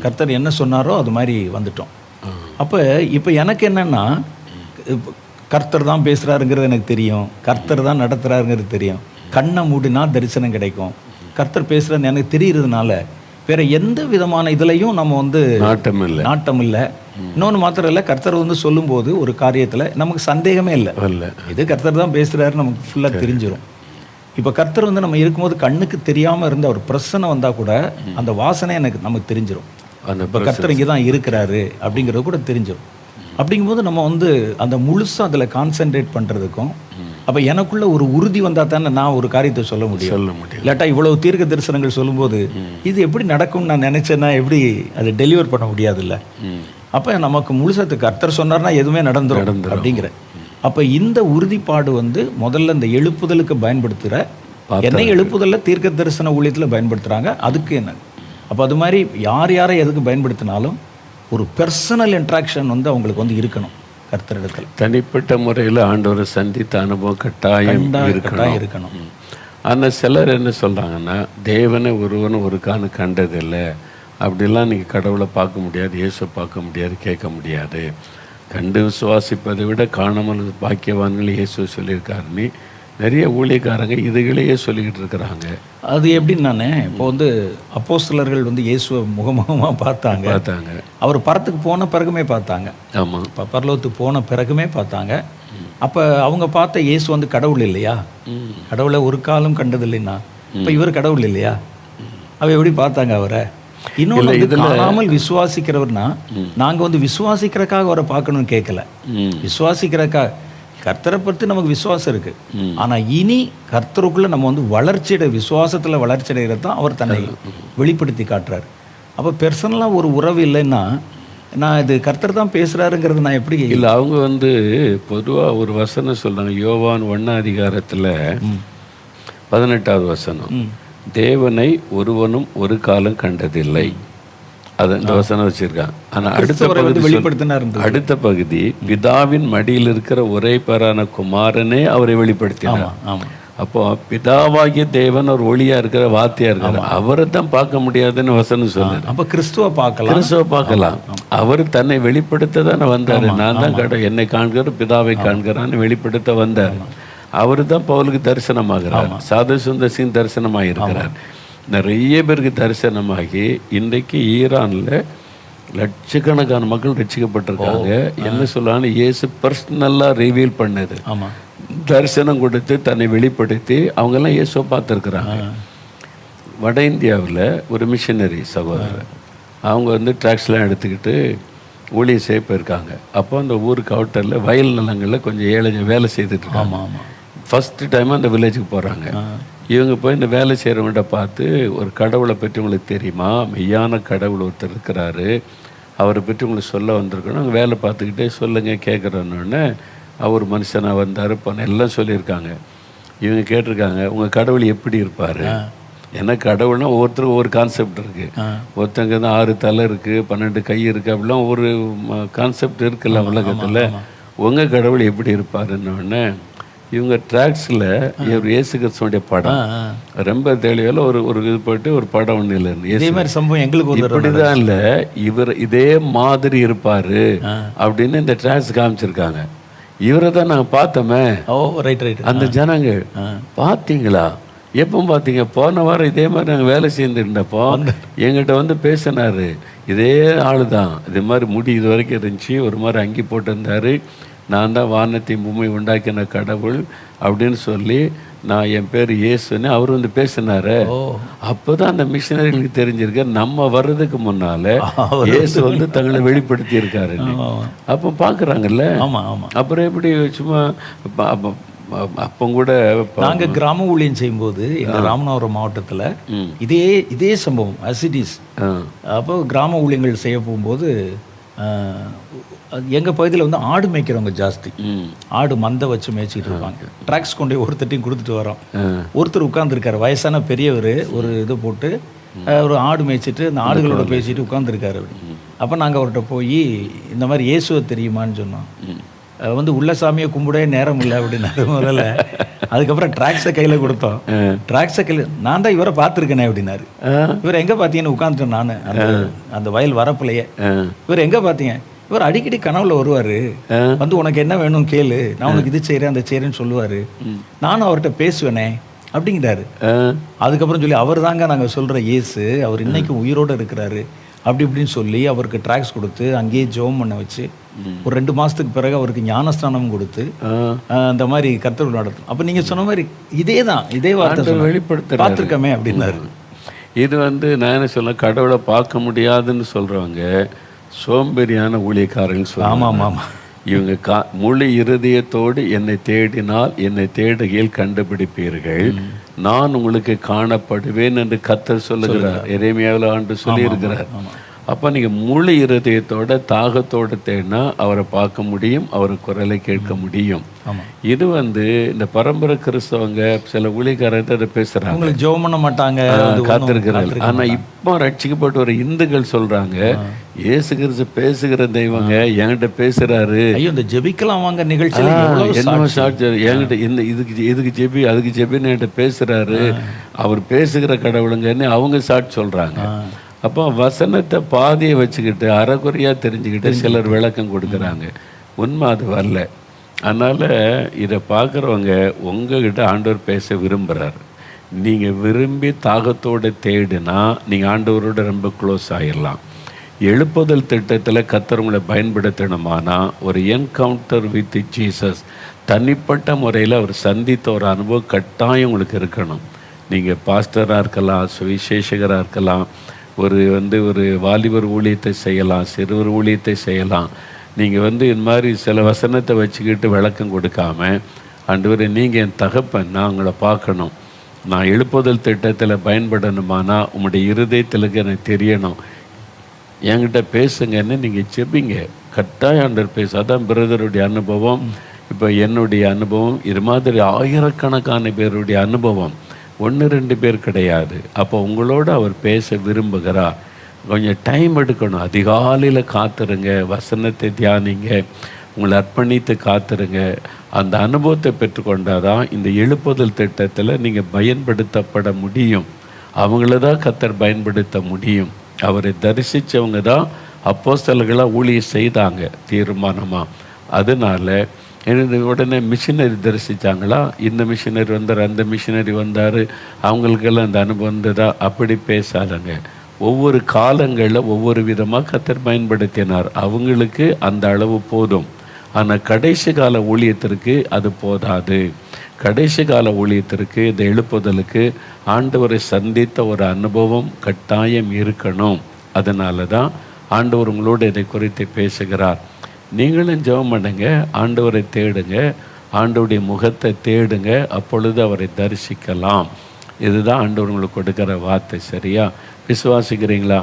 கர்த்தர் என்ன சொன்னாரோ அது மாதிரி வந்துட்டோம். அப்போ இப்போ எனக்கு என்னென்னா, கர்த்தர் தான் பேசுகிறாருங்கிறது எனக்கு தெரியும், கர்த்தர் தான் நடத்துகிறாருங்கிறது தெரியும். கண்ணை மூடினா தரிசனம் கிடைக்கும். கர்த்தர் பேசுகிறது எனக்கு தெரிகிறதுனால வேறு எந்த விதமான இதுலையும் நம்ம வந்து நாட்டம் இல்லை. இன்னொன்று மாத்திரம் இல்லை, கர்த்தர் வந்து சொல்லும்போது ஒரு காரியத்தில் நமக்கு சந்தேகமே இல்லை, இது கர்த்தர் தான் பேசுகிறாரு, நமக்கு ஃபுல்லாக தெரிஞ்சிடும். இப்போ கர்த்தர் வந்து நம்ம இருக்கும்போது கண்ணுக்கு தெரியாமல் இருந்த ஒரு பிரச்சனை வந்தால் கூட அந்த வாசனை நமக்கு தெரிஞ்சிடும். இப்போ கர்த்தர் இங்கே தான் இருக்கிறாரு அப்படிங்கிறது கூட தெரிஞ்சிடும். அப்படிங்கும்போது நம்ம வந்து அந்த முழுசாக அதில் கான்சென்ட்ரேட் பண்ணுறதுக்கும், அப்போ எனக்குள்ள ஒரு உறுதி வந்தால் தானே நான் ஒரு காரியத்தை சொல்ல முடியும். இல்லாட்டா இவ்வளவு தீர்க்க தரிசனங்கள் சொல்லும்போது இது எப்படி நடக்கும்னு நான் நினச்சேன்னா எப்படி அதை டெலிவர் பண்ண முடியாதுல்ல. அப்போ நமக்கு முழுசத்துக்கு கர்த்தர் சொன்னார்னா எதுவுமே நடந்துடும் அப்படிங்கிற. அப்போ இந்த உறுதிப்பாடு வந்து முதல்ல இந்த எழுப்புதலுக்கு பயன்படுத்துகிற, என்னை எழுப்புதலில் தீர்க்க தரிசன ஊழியத்தில் பயன்படுத்துகிறாங்க. அதுக்கு என்ன, அப்போ அது மாதிரி யார் யாரை எதுக்கு பயன்படுத்தினாலும் ஒரு பர்சனல் இன்ட்ராக்ஷன் வந்து அவங்களுக்கு வந்து இருக்கணும். கர்த்தரிடத்தில் தனிப்பட்ட முறையில் ஆண்டவரை சந்தித்த அனுபவம் கட்டாயம் இருக்கணும். ஆனால் சிலர் என்ன சொல்கிறாங்கன்னா, தேவனை ஒருவனும் ஒரு காணு கண்டதில்லை, அப்படிலாம் நீங்கள் கடவுளை பார்க்க முடியாது, இயேசுவை பார்க்க முடியாது, கேட்க முடியாது, கண்டு விசுவாசிப்பதை விட காணாமல் பாக்கியவான்கள் இயேசு சொல்லியிருக்காருன்னு நிறைய ஊழியக்காரங்க இதுகளையே சொல்லிக்கிட்டு இருக்கிறாங்க. அது எப்படின்னு இப்போ வந்து அப்போஸ்தலர்கள் வந்து இயேசுவை முகமுகமாக பார்த்தாங்க. அவர் பரத்துக்கு போன பிறகுமே பார்த்தாங்க. ஆமாம், இப்போ பரலோகத்துக்கு போன பிறகுமே பார்த்தாங்க. அப்போ அவங்க பார்த்த இயேசு வந்து கடவுள் இல்லையா? கடவுளை ஒரு காலம் கண்டது இல்லைன்னா இப்போ இவர் கடவுள் இல்லையா? அவ எப்படி பார்த்தாங்க அவரை? இன்னொன்று காணாமல் விசுவாசிக்கிறவர்னா நாங்கள் வந்து விசுவாசிக்கிறக்காக அவரை பார்க்கணும்னு கேட்கல, விசுவாசிக்கிறக்காக கர்த்தரை பற்றி நமக்கு விசுவாசம் இருக்கு. ஆனால் இனி கர்த்தருக்குள்ள நம்ம வந்து வளர்ச்சியடை, விசுவாசத்தில் வளர்ச்சி அடைகிறது தான் அவர் தன்னை வெளிப்படுத்தி காட்டுறாரு. அப்போ பெர்சனலாக ஒரு உறவு இல்லைன்னா நான் இது கர்த்தர் தான் பேசுகிறாருங்கிறது நான் எப்படி இல்லை. அவங்க வந்து பொதுவாக ஒரு வசனம் சொல்கிறாங்க, யோவான் 1 18வது வசனம், தேவனை ஒருவனும் ஒரு காலம் கண்டதில்லை. அது இந்த வசனம் வச்சிருக்காங்க. ஆனால் அடுத்த பகுதி பிதாவின் மடியில் இருக்கிற ஒரே பேரான குமாரனே அவரை வெளிப்படுத்தினார். அப்போ பிதாவாகிய தேவன் ஒரு ஒளியா இருக்கிற வார்த்தையா இருக்கிற அவரை தான் பார்க்க முடியாதுன்னு வசனம் சொல்லுது. அப்போ கிறிஸ்துவ பார்க்கலாம். அவர் தன்னை வெளிப்படுத்த தானே வந்தார். நான் தான் கடவுள், என்னை காண்கிற பிதாவை காண்கிறான்னு வெளிப்படுத்த வந்தார். அவரு தான் பவுலுக்கு தரிசனமாகிறார், சாது சுந்தர்சிங் தரிசனமாக இருக்கிறார், நிறைய பேருக்கு தரிசனமாகி இன்றைக்கு ஈரானில் லட்சக்கணக்கான மக்கள் ரட்சிக்கப்பட்டிருக்காங்க. என்ன சொல்லலான்னு இயேசு பர்சனலாக ரிவீல் பண்ணது, தரிசனம் கொடுத்து தன்னை வெளிப்படுத்தி அவங்கெல்லாம் இயேசுவை பார்த்துருக்குறாங்க. வட இந்தியாவில் ஒரு மிஷினரி சகோதரர், அவங்க வந்து ட்ராக்ஸ்லாம் எடுத்துக்கிட்டு ஊழிய செய்ய போயிருக்காங்க. அப்போ அந்த ஊருக்கு அவுட்டரில் வயல் நிலங்களில் கொஞ்சம் ஏழை வேலை செய்துட்ருக்காங்க. ஃபஸ்ட்டு டைம் அந்த வில்லேஜுக்கு போகிறாங்க. இவங்க போய் இந்த வேலை செய்கிறவங்கள்ட்ட பார்த்து, ஒரு கடவுளை பற்றி உங்களுக்கு தெரியுமா, மெய்யான கடவுள் ஒருத்தர் இருக்கிறாரு, அவரை பற்றி உங்களுக்கு சொல்ல வந்திருக்கணும், அவங்க வேலை பார்த்துக்கிட்டே சொல்லுங்கள் கேட்குறோன்னொன்னே அவர் மனுஷனாக வந்தார் போன எல்லாம் சொல்லியிருக்காங்க. இவங்க கேட்டிருக்காங்க, உங்கள் கடவுள் எப்படி இருப்பார்? ஏன்னா கடவுள்னா ஒவ்வொருத்தருக்கும் ஒவ்வொரு கான்செப்ட் இருக்குது. ஒருத்தங்க தான் 6 தலை இருக்குது, 12 கை இருக்குது, அப்படிலாம் ஒரு கான்செப்ட் இருக்குல்ல உலகத்தில். உங்கள் கடவுள் எப்படி இருப்பாருன்னொடனே இவங்க ட்ராக்ஸில் இயேசு கிறிஸ்துவோடைய படம் ரொம்ப தெளிவாக ஒரு இது போட்டு ஒரு படம் ஒன்று இல்லை, இதே மாதிரி சம்பவம் எங்களுக்கு இப்படிதான் இல்லை, இவர் இதே மாதிரி இருப்பார் அப்படின்னு இந்த ட்ராக்ஸ் காமிச்சிருக்காங்க. இவரை தான் நாங்கள் பார்த்தோமே. அந்த ஜனங்கள் பார்த்தீங்களா, எப்போ பார்த்தீங்க? போன வாரம் இதே மாதிரி நாங்கள் வேலை செய்துருந்தப்போ எங்கிட்ட வந்து பேசினார், இதே ஆள் தான், இதே மாதிரி முடி இது வரைக்கும் இருந்துச்சு, ஒரு மாதிரி அங்கி போட்டிருந்தார், நான் தான் வானத்தையும் பூமி உண்டாக்கின கடவுள் அப்படின்னு சொல்லி, நான் என் பேர் இயேசுன்னு அவர் வந்து பேசினாரு. அப்போ தான் அந்த மிஷினரிகளுக்கு தெரிஞ்சிருக்க நம்ம வர்றதுக்கு முன்னால் இயேசு வந்து தங்களை வெளிப்படுத்தி இருக்காரு. அப்போ பார்க்குறாங்கல்ல. அப்புறம் எப்படி சும்மா அப்போ கூட நாங்கள் கிராம ஊழியம் செய்யும்போது எங்கள் ராமநாதபுரம் மாவட்டத்தில் இதே சம்பவம் அசிடிஸ். அப்போ கிராம ஊழியங்கள் செய்ய போகும்போது எங்கள் பகுதியில் வந்து ஆடு மேய்க்கிறவங்க ஜாஸ்தி, ஆடு மந்தை வச்சு மேய்ச்சிக்கிட்டு இருப்பாங்க. ட்ராக்ஸ் கொண்டு போய் ஒருத்தட்டையும் கொடுத்துட்டு வரோம். ஒருத்தர் உட்காந்துருக்காரு, வயசான பெரியவர், ஒரு இது போட்டு ஒரு ஆடு மேய்ச்சிட்டு அந்த ஆடுகளோட பேசிட்டு உட்காந்துருக்காரு. அப்போ நாங்கள் அவர்கிட்ட போய் இந்த மாதிரி இயேசுவை தெரியுமான்னு சொன்னோம். வந்து உள்ள சாமியை கும்பிடவே நேரம் இல்லை அப்படின்னாரு முதல்ல. அதுக்கப்புறம் ட்ராக்ஸை கையில் கொடுத்தோம். ட்ராக்ஸை கையில் நான் தான் இவரை பார்த்துருக்கேனே அப்படின்னாரு. இவர் எங்கே பார்த்தீங்கன்னு உட்காந்துட்டேன் நான் அந்த வயல் வரப்புலையே. இவர் எங்கே பார்த்தீங்க? இவர் அடிக்கடி கனவுல வருவார், வந்து உனக்கு என்ன வேணும் கேளு, நான் உனக்கு இது செய்கிறேன் அந்த செய்கிறேன்னு சொல்லுவார், நானும் அவர்கிட்ட பேசுவேனே அப்படிங்கிறாரு. அதுக்கப்புறம் சொல்லி அவர் தாங்க நாங்கள் சொல்கிற இயேசு, அவர் இன்னைக்கும் உயிரோடு இருக்கிறாரு அப்படி இப்படின்னு சொல்லி அவருக்கு ட்ராக்ஸ் கொடுத்து அங்கேயே ஜெபம் பண்ண வச்சு ஒரு 2 மாதத்துக்கு பிறகு அவருக்கு ஞானஸ்தானம் கொடுத்து அந்த மாதிரி கர்த்தர் நடத்தும். அப்போ நீங்கள் சொன்ன மாதிரி இதே வார்த்தை வெளிப்படுத்த பார்த்துருக்கமே அப்படின்னாரு. இது நான் என்ன சொல்ல, கடவுளை பார்க்க முடியாதுன்னு சொல்கிறவங்க சோம்பேறியான ஊழியக்காரர்கள் சொல்லுவாங்க. ஆமாம் ஆமாம். இவங்க முழு இருதயத்தோடு என்னை தேடினால் என்னை தேடுகையில் கண்டுபிடிப்பீர்கள், நான் உங்களுக்கு காணப்படுவேன் என்று கர்த்தர் சொல்லுகிறார். எரேமியாவில் ஆண்டு சொல்லியிருக்கிறார். அப்போ நீங்கள் முழு இருதயத்தோட தாகத்தோடு தேடினா அவரை பார்க்க முடியும், அவர் குரலை கேட்க முடியும். இது இந்த பரம்பரை கிறிஸ்தவங்க சில ஊழியக்காரர்கிட்ட அதை பேசுகிறாங்க, உங்களுக்கு ஜெபம் பண்ண மாட்டாங்க, காத்திருக்கிறாங்க. ஆனால் இப்போ ரட்சிக்கப்பட்ட ஒரு இந்துக்கள் சொல்கிறாங்க, இயேசு கிறிஸ்து பேசுகிற தெய்வங்க என்கிட்ட பேசுகிறாரு. ஐயோ, இந்த ஜெபிக்கலாம் வாங்க நிகழ்ச்சியில் என்ன சாட்சி என்கிட்ட இதுக்கு ஜெபி அதுக்கு ஜெபின்னு என்கிட்ட பேசுகிறாரு, அவர் பேசுகிற கடவுளுங்கன்னு அவங்க சாட்சி சொல்கிறாங்க. அப்போ வசனத்தை பாதியை வச்சுக்கிட்டு அறகுறையாக தெரிஞ்சுக்கிட்டு சிலர் விளக்கம் கொடுக்குறாங்க. உண்மை அது வரல. அதனால் இதை பார்க்குறவங்க உங்ககிட்ட ஆண்டவர் பேச விரும்புகிறார். நீங்கள் விரும்பி தாகத்தோடு தேடினா நீங்கள் ஆண்டவரோட ரொம்ப க்ளோஸ் ஆகிடலாம். எழுப்புதல் திட்டத்தில் கர்த்தர் உங்களை பயன்படுத்தணுமானா ஒரு என்கவுண்டர் வித் ஜீசஸ், தனிப்பட்ட முறையில் அவர் சந்தித்த ஒரு அனுபவம் கட்டாயம் உங்களுக்கு இருக்கணும். நீங்கள் பாஸ்டராக இருக்கலாம், சுவிசேஷகராக இருக்கலாம், ஒரு வாலிபர் ஊழியத்தை செய்யலாம், சிறுவர் ஊழியத்தை செய்யலாம். நீங்கள் இந்த மாதிரி சில வசனத்தை வச்சுக்கிட்டு விளக்கம் கொடுக்காம, ஆண்டவரே நீங்கள் என் தகப்பன், நான் உங்களை பார்க்கணும், நான் எழுப்புதல் திட்டத்தில் பயன்படணுமானா உங்களுடைய இருதயத்தில் எனக்கு தெரியணும், என்கிட்ட பேசுங்கன்னு நீங்கள் செபிங்க. கட்டாயம் ஆண்டவர் பேச. அதான் பிரதருடைய அனுபவம், இப்போ என்னுடைய அனுபவம், இது மாதிரி ஆயிரக்கணக்கான பேருடைய அனுபவம், 1-2 பேர் கிடையாது. அப்போ உங்களோட அவர் பேச விரும்புகிறார். கொஞ்சம் டைம் எடுக்கணும். அதிகாலையில் காத்துருங்க, வசனத்தை தியானிங்க, உங்களை அர்ப்பணித்து காத்துருங்க. அந்த அனுபவத்தை பெற்றுக்கொண்டால் தான் இந்த எழுப்புதல் திட்டத்தில் நீங்கள் பயன்படுத்தப்பட முடியும். அவங்கள தான் கர்த்தர் பயன்படுத்த முடியும். அவரை தரிசித்தவங்க தான் அப்போஸ்தலர்களாக ஊழியம் செய்தாங்க தீர்மானமாக. அதனால் உடனே மிஷினரி தரிசித்தாங்களா, இந்த மிஷினரி வந்தார், அந்த மிஷினரி வந்தார், அவங்களுக்கெல்லாம் அந்த அனுபவம் வந்ததா, அப்படி பேசாதங்க. ஒவ்வொரு காலங்களில் ஒவ்வொரு விதமாக கர்த்தர் பயன்படுத்தினார். அவங்களுக்கு அந்த அளவு போதும். ஆனால் கடைசி கால ஊழியத்திற்கு அது போதாது. கடைசி கால ஊழியத்திற்கு இந்த எழுப்புதலுக்கு ஆண்டவரை சந்தித்த ஒரு அனுபவம் கட்டாயம் இருக்கணும். அதனால தான் ஆண்டவர் உங்களோடு இதை குறித்து பேசுகிறார். நீங்களும் ஜெபம் பண்ணுங்க, ஆண்டவரை தேடுங்க, ஆண்டவருடைய முகத்தை தேடுங்க, அப்பொழுது அவரை தரிசிக்கலாம். இதுதான் ஆண்டவர் உங்களுக்கு கொடுக்குற வார்த்தை. சரியா? விசுவாசிக்கிறீங்களா?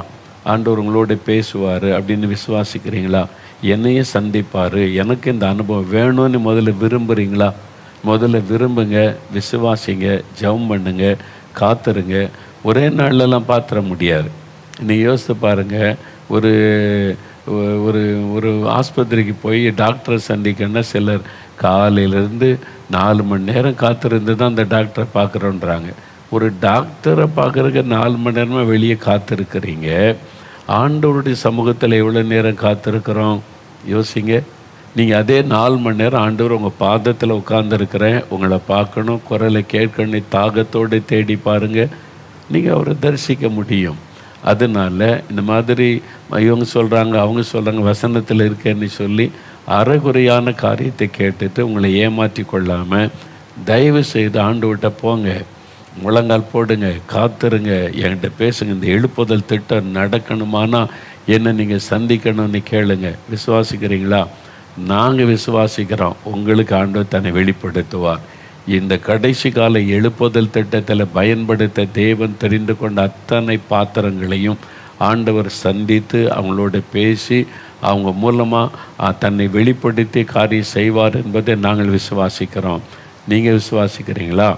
ஆண்டவர் உங்களோட பேசுவார் அப்படின்னு விசுவாசிக்கிறீங்களா? என்னையும் சந்திப்பார், எனக்கு இந்த அனுபவம் வேணும்னு முதல்ல விரும்புகிறீங்களா? முதல்ல விரும்புங்க, விசுவாசிங்க, ஜெபம் பண்ணுங்க, காத்துருங்க. ஒரே நாள்லலாம் பார்த்துட முடியாது. நீ யோசித்து பாருங்கள், ஒரு ஒரு ஒரு ஆஸ்பத்திரிக்கு போய் டாக்டரை சந்திக்கணும்னா சிலர் காலையிலேருந்து 4 மணி நேரம் காத்திருந்து தான் அந்த டாக்டரை பார்க்குறோன்றாங்க. ஒரு டாக்டரை பார்க்குறதுக்கு 4 மணி நேரமாக வெளியே காத்திருக்கிறீங்க. ஆண்டவருடைய சமூகத்தில் எவ்வளோ நேரம் காத்திருக்கிறோம் யோசிங்க. நீங்கள் அதே 4 மணி நேரம் ஆண்டவர் உங்கள் பாதத்தில் உட்கார்ந்துருக்கிறேன், உங்களை பார்க்கணும், குரலை கேட்கணும், தாகத்தோடு தேடி பாருங்கள், நீங்கள் அவரை தரிசிக்க முடியும். அதனால் இந்த மாதிரி இவங்க சொல்கிறாங்க, அவங்க சொல்கிறாங்க, வசனத்தில் இருக்கேன்னு சொல்லி அறகுறையான காரியத்தை கேட்டுட்டு உங்களை ஏமாற்றி கொள்ளாமல் தயவு செய்து ஆண்டவர்கிட்ட போங்க, முழங்கால் போடுங்க, காத்துருங்க, என்கிட்ட பேசுங்க. இந்த எழுப்புதல் திட்டம் நடக்கணுமானா என்ன நீங்கள் சந்திக்கணும்னு கேளுங்க. விசுவாசிக்கிறீங்களா? நாங்கள் விசுவாசிக்கிறோம், உங்களுக்கு ஆண்டவர் தன்னை வெளிப்படுத்துவார். இந்த கடைசி கால எழுப்புதல் திட்டத்தில் பயன்படுத்த தேவன் தெரிந்து கொண்ட அத்தனை பாத்திரங்களையும் ஆண்டவர் சந்தித்து அவங்களோட பேசி அவங்க மூலமாக தன்னை வெளிப்படுத்தி காரியம் செய்வார் என்பதை நாங்கள் விசுவாசிக்கிறோம். நீங்கள் விசுவாசிக்கிறீங்களா?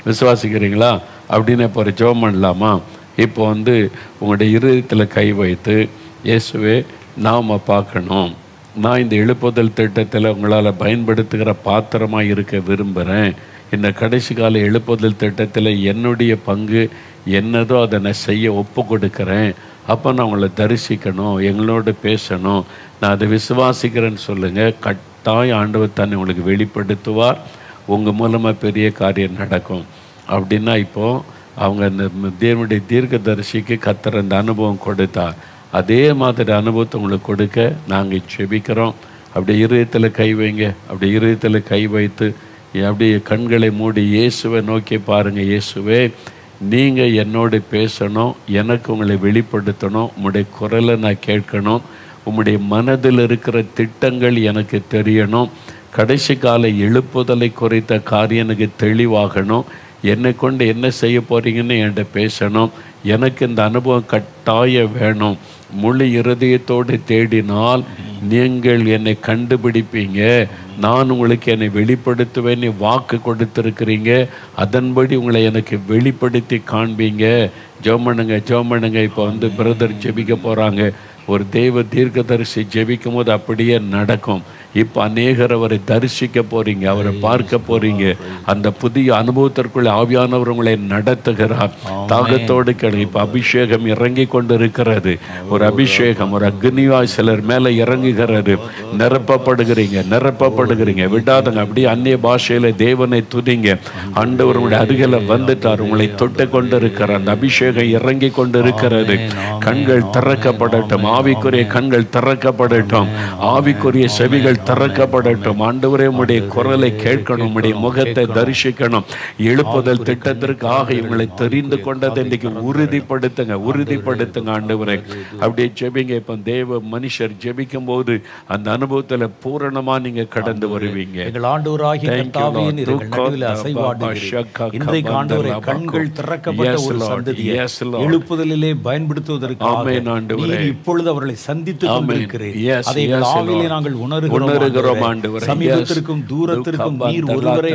விசுவாசிக்கிறீங்களா அப்படின்னு இப்போ ஒரு ஜெபம் பண்ணலாமா? இப்போ உங்களுடைய இருதயத்தில் கை வைத்து, இயேசுவே நாம் பார்க்கணும், நான் இந்த எழுப்புதல் திட்டத்தில் உங்களால் பயன்படுத்துகிற பாத்திரமாக இருக்க விரும்புகிறேன். இந்த கடைசி கால எழுப்புதல் திட்டத்தில் என்னுடைய பங்கு என்னதோ அதை நான் செய்ய ஒப்பு கொடுக்குறேன். அப்போ நான் உங்களை தரிசிக்கணும், எங்களோட பேசணும், நான் அதை விசுவாசிக்கிறேன்னு சொல்லுங்கள். கட்டாயம் ஆண்டவர் தன்னை உங்களுக்கு வெளிப்படுத்துவார். உங்கள் மூலமாக பெரிய காரியம் நடக்கும். அப்படின்னா இப்போது அவங்க அந்த தேவனுடைய தீர்க்க தரிசிக்கு கர்த்தர் அந்த அனுபவம் கொடுத்தார். அதே மாதிரி அனுபவத்தை உங்களுக்கு கொடுக்க நாங்கள் ஜெபிக்கிறோம். அப்படி இருதயத்தில் கை வைங்க. அப்படி இருதயத்தில் கை வைத்து அப்படியே கண்களை மூடி இயேசுவை நோக்கி பாருங்கள். இயேசுவே, நீங்கள் என்னோடு பேசணும், எனக்கு உங்களை வெளிப்படுத்தணும், உங்களுடைய குரலை நான் கேட்கணும், உங்களுடைய மனதில் இருக்கிற திட்டங்கள் எனக்கு தெரியணும், கடைசி கால எழுப்புதலை குறித்த காரியம் எனக்கு தெளிவாகணும், என்னை கொண்டு என்ன செய்ய போகிறீங்கன்னு என்கிட்ட பேசணும், எனக்கு இந்த அனுபவம் கட்டாயம் வேணும். முழு இருதயத்தோடு தேடினால் நீங்கள் என்னை கண்டுபிடிப்பீங்க, நான் உங்களுக்கு என்னை வெளிப்படுத்துவேன்னு வாக்கு கொடுத்துருக்கிறீங்க, அதன்படி உங்களை எனக்கு வெளிப்படுத்தி காண்பீங்க. ஜெபம் பண்ணுங்க. இப்போ பிரதர் ஜெபிக்க போகிறாங்க. ஒரு தெய்வ தீர்க்கதரிசி ஜெபிக்கும் போது அப்படியே நடக்கும். இப்போ அநேகர் அவரை தரிசிக்க போகிறீங்க, அவரை பார்க்க போகிறீங்க. அந்த புதிய அனுபவத்திற்குள்ளே ஆவியானவர் உங்களை நடத்துகிறார். தாகத்தோடு கேளுங்க. இப்போ அபிஷேகம் இறங்கி கொண்டு இருக்கிறது. ஒரு அபிஷேகம், ஒரு அக்னியாய் சிலர் மேலே இறங்குகிறது. நிரப்பப்படுகிறீங்க. விடாதங்க. அப்படியே அந்நிய பாஷையில் தேவனை துதிங்க. ஆண்டவர் உங்களுடைய அருகில் வந்துட்டார், உங்களை தொட்டு கொண்டு இருக்கிறார். அந்த அபிஷேகம் இறங்கி கொண்டு இருக்கிறது. கண்கள் திறக்கப்படட்டும், ஆவிக்குரிய கண்கள் திறக்கப்படட்டும், ஆவிக்குரிய செவிகள் திறக்கப்படட்டும். ஆண்டவரே, உம்முடைய குரலை கேட்கணும், உம்முடைய முகத்தை தரிசிக்கணும். எழுப்புதல் திட்டத்திற்காக இவங்களை தெரிந்து கொண்டதை இன்றைக்கு உறுதிப்படுத்துங்க ஆண்டவரே. அப்படியே ஜெபிங்க. இப்போ தேவ மனுஷர் ஜெபிக்கும் போது அந்த அனுபவத்தில் பூரணமா நீங்க கடந்து வருவீங்க. எங்கள் ஆண்டவராகிய கர்த்தாவே, நீர் எங்கள் நடுவில் அசைவாடுகிறீர். இன்றைக்கு ஆண்டவரே, கண்கள் திறக்கப்பட்ட ஒரு சந்ததியை எழுப்புதலிலே பயன்படுத்துவதற்காக நீர் இப்பொழுது அவர்களை சந்தித்துக் கொண்டிருக்கிறீர். அதை எங்கள் ஆவியிலே நாங்கள் உணர்கிறோம். சமீபத்திற்கும் தூரத்திற்கும் நீர் ஒருவரே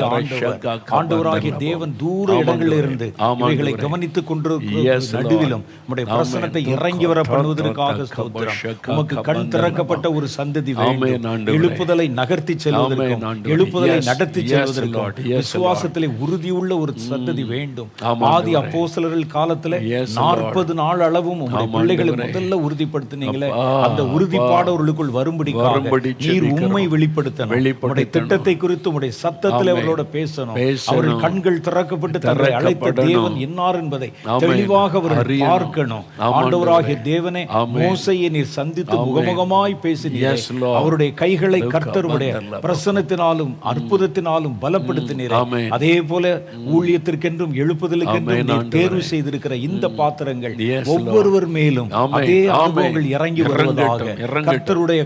ஆண்டவராகிய தேவன். தூர இடங்களில் இருந்து இவைகளை கவனித்துக் கொண்டிருக்கும் நடுவிலும் உம்முடைய பிரசன்னத்தை இறங்கி வர பண்ணுவதற்காக ஸ்தோத்திரம். உமக்கு கண் திறக்கப்பட்ட ஒரு சந்ததி வேண்டும். எழுப்புதலை நகர்த்தி செல்வதற்கும் எழுப்புதலை நடத்தி செல்வதற்கும் விசுவாசத்திலே உறுதியுள்ள ஒரு சந்ததி வேண்டும். ஆதி அப்போஸ்தலர்கள் காலத்துல 40 நாள் அளவும் உம்முடைய பிள்ளைகளை முதல்ல உறுதிப்படுத்தினீங்களே, அந்த உறுதிப்பாடு அவர்களுக்குள் வரும்படிக்காக நீர் உம்மை வெளிப்படுத்தணும். உம்முடைய திட்டத்தை குறித்து உம்முடைய சத்தத்தில் அவர்களோட பேசணும். அவர்கள் கண்கள் திறக்கப்பட்டு தன்னை அழைத்த தேவன் இன்னார் என்பதை தெளிவாக அவர்கள் பார்க்கணும். ஆண்டவராகிய தேவனே, மோசேயை நீர் சந்தித்து முகமுகமாய் பேசினீர். அவருடைய கைகளை கர்த்தருடைய பிரசன்னத்தினாலும் அற்புதத்தினாலும் பலப்படுத்தினீர். அதே போல ஊழியத்திற்கென்றும் எழுப்புதலுக்கென்றும் நீர் தேர்வு செய்திருக்கிற இந்த பாத்திரங்கள் ஒவ்வொருவர் மேலும் அதே அனுபவங்கள் இறங்கி வருவதாக, கர்த்தருடைய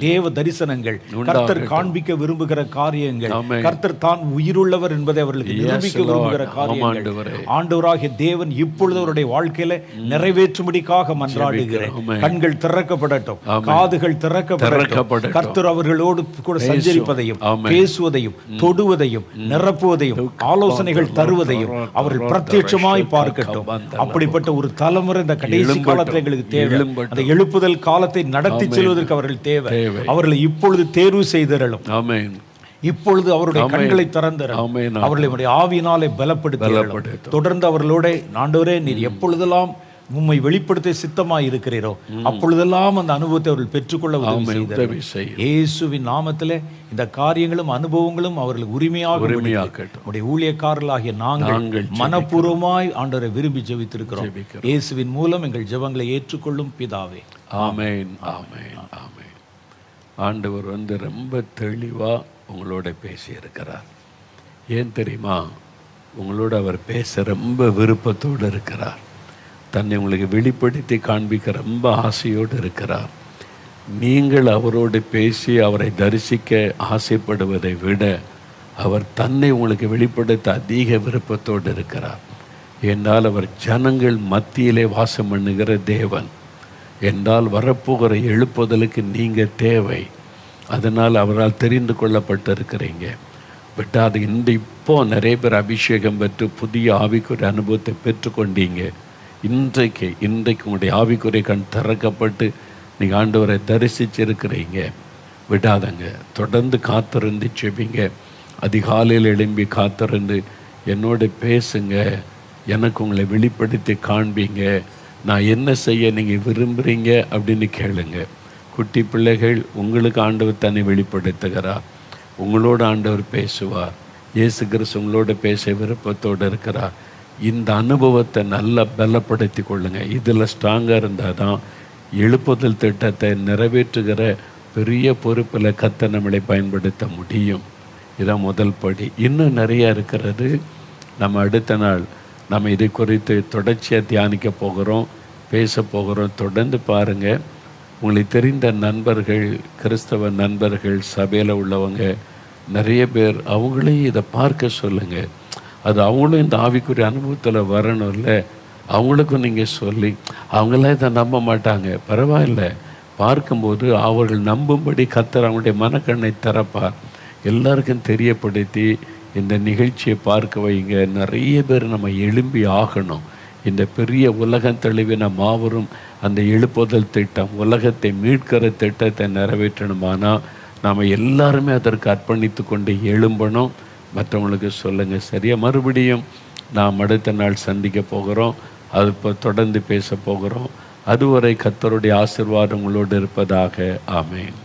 தேவ தரிசனங்கள், கர்த்தர் காண்பிக்க விரும்புகிற காரியங்கள், கர்த்தர் தான் உயிருள்ளவர் என்பதை அவர்களுக்கு நிரூபிக்க விரும்புகிற காரியங்கள் ஆண்டவராகிய தேவன் இப்பொழுது அவருடைய வாழ்க்கையில நிறைவேற்றும்படிக்காக மன்றாடுகிறேன். கண்கள் திறக்கப்படட்டும், காதுகள் திறக்கப்படட்டும். கர்த்தர் அவர்களோடு கூட சஞ்சரிப்பதையும் பேசுவதையும் தொடுவதையும் நிரப்புவதையும் ஆலோசனைகள் தருவதையும் அவர்கள் பிரத்யட்சமாய் பார்க்கட்டும். அப்படிப்பட்ட ஒரு தலைமுறை இந்த கடைசி காலத்தில் எங்களுக்கு தேவை. அந்த எழுப்புதல் காலத்தை நடத்தி செல்வதற்கு அவர்கள் தேவை. அவர்களை இப்பொழுது தேர்வு செய்தரலும். இப்பொழுது அவருடைய கண்களை திறந்தரலும். அவர்களுடைய ஆவியினாலே பலப்படுத்த தொடர்ந்து அவர்களோட ஆண்டவரே, நீர் எப்பொழுதெல்லாம் உம்மை வெளிப்படுத்த சித்தமாய் இருக்கிறீரோ அப்பொழுதெல்லாம் அந்த அனுபவத்தை அவர்கள் பெற்றுக்கொள்ள உதவி செய்யும். இயேசுவின் நாமத்திலே இந்த காரியங்களும் அனுபவங்களும் அவர்களுக்கு உரிமையாக ஊழியக்காரர்களாகிய நாங்கள் மனப்பூர்வமாய் ஆண்டவரை விரும்பி ஜெபித்திருக்கிறோம். இயேசுவின் மூலம் எங்கள் ஜெபங்களை ஏற்றுக்கொள்ளும் பிதாவே. ஆமென், ஆமென், ஆமென். ஆண்டவர் ரொம்ப தெளிவா உங்களோட பேசியிருக்கிறார். ஏன் தெரியுமா? உங்களோட அவர் பேச ரொம்ப விருப்பத்தோடு இருக்கிறார். தன்னை உங்களுக்கு வெளிப்படுத்தி காண்பிக்க ரொம்ப ஆசையோடு இருக்கிறார். நீங்கள் அவரோடு பேசி அவரை தரிசிக்க ஆசைப்படுவதை விட அவர் தன்னை உங்களுக்கு வெளிப்படுத்த அதிக விருப்பத்தோடு இருக்கிறார். என்றால் அவர் ஜனங்கள் மத்தியிலே வாசம் பண்ணுகிற தேவன். என்றால் வரப்போகிற எழுப்புதலுக்கு நீங்கள் தேவை. அதனால் அவரால் தெரிந்து கொள்ளப்பட்டிருக்கிறீங்க. பட் அது இப்போ நிறைய பேர் அபிஷேகம் பெற்று புதிய ஆவிக்குரிய அனுபவத்தை பெற்றுக்கொண்டீங்க. இன்றைக்கு உங்களுடைய ஆவிக்குரிய கண் திறக்கப்பட்டு நீங்கள் ஆண்டவரை தரிசிச்சிருக்கிறீங்க. விடாதங்க. தொடர்ந்து காத்திருந்து செபிங்க. அதிகாலையில் எழும்பி காத்திருந்து என்னோட பேசுங்க. எனக்கு உங்களை வெளிப்படுத்தி காண்பீங்க. நான் என்ன செய்ய நீங்கள் விரும்புகிறீங்க அப்படின்னு கேளுங்க. குட்டி பிள்ளைகள், உங்களுக்கு ஆண்டவர் தன்னை வெளிப்படுத்துகிறார். உங்களோட ஆண்டவர் பேசுவார். இயேசு கிறிஸ்து உங்களோட பேச விருப்பத்தோடு இருக்கிறார். இந்த அனுபவத்தை நல்லா பலப்படுத்தி கொள்ளுங்கள். இதில் ஸ்ட்ராங்காக இருந்தால் தான் எழுப்புதல் திட்டத்தை நிறைவேற்றுகிற பெரிய பொறுப்பில் கர்த்தர் நம்மளை பயன்படுத்த முடியும். இதான் முதல் படி. இன்னும் நிறையா இருக்கிறது. நம்ம அடுத்த நாள் நம்ம இதை குறித்து தொடர்ச்சியாக தியானிக்க போகிறோம், பேச போகிறோம். தொடர்ந்து பாருங்கள். உங்களுக்கு தெரிந்த நண்பர்கள், கிறிஸ்தவ நண்பர்கள், சபையில் உள்ளவங்க நிறைய பேர், அவங்களையும் இதை பார்க்க சொல்லுங்கள். அது அவங்களும் இந்த ஆவிக்குரிய அனுபவத்தில் வரணும்ல, அவங்களுக்கும் நீங்கள் சொல்லி, அவங்களாம் இதை நம்ப மாட்டாங்க, பரவாயில்ல, பார்க்கும்போது அவர்கள் நம்பும்படி கர்த்தர் அவங்களுடைய மனக்கண்ணை திறப்பார். எல்லாருக்கும் தெரியப்படுத்தி இந்த நிகழ்ச்சியை பார்க்க வைங்க. நிறைய பேர் நம்ம எழும்பி ஆகணும். இந்த பெரிய உலகம் தழுவின மாபெரும் அந்த எழுப்புதல் திட்டம், உலகத்தை மீட்கிற திட்டத்தை நிறைவேற்றணுமானால் நாம் எல்லாருமே அதற்கு அர்ப்பணித்து கொண்டு எழும்பணும். மற்றவங்களுக்கு சொல்லுங்கள். சரியா? மறுபடியும் நாம் அடுத்த நாள் சந்திக்க போகிறோம். அது இப்போ தொடர்ந்து பேச போகிறோம். அதுவரை கர்த்தருடைய ஆசீர்வாதம் உங்களோடு இருப்பதாக. ஆமென்.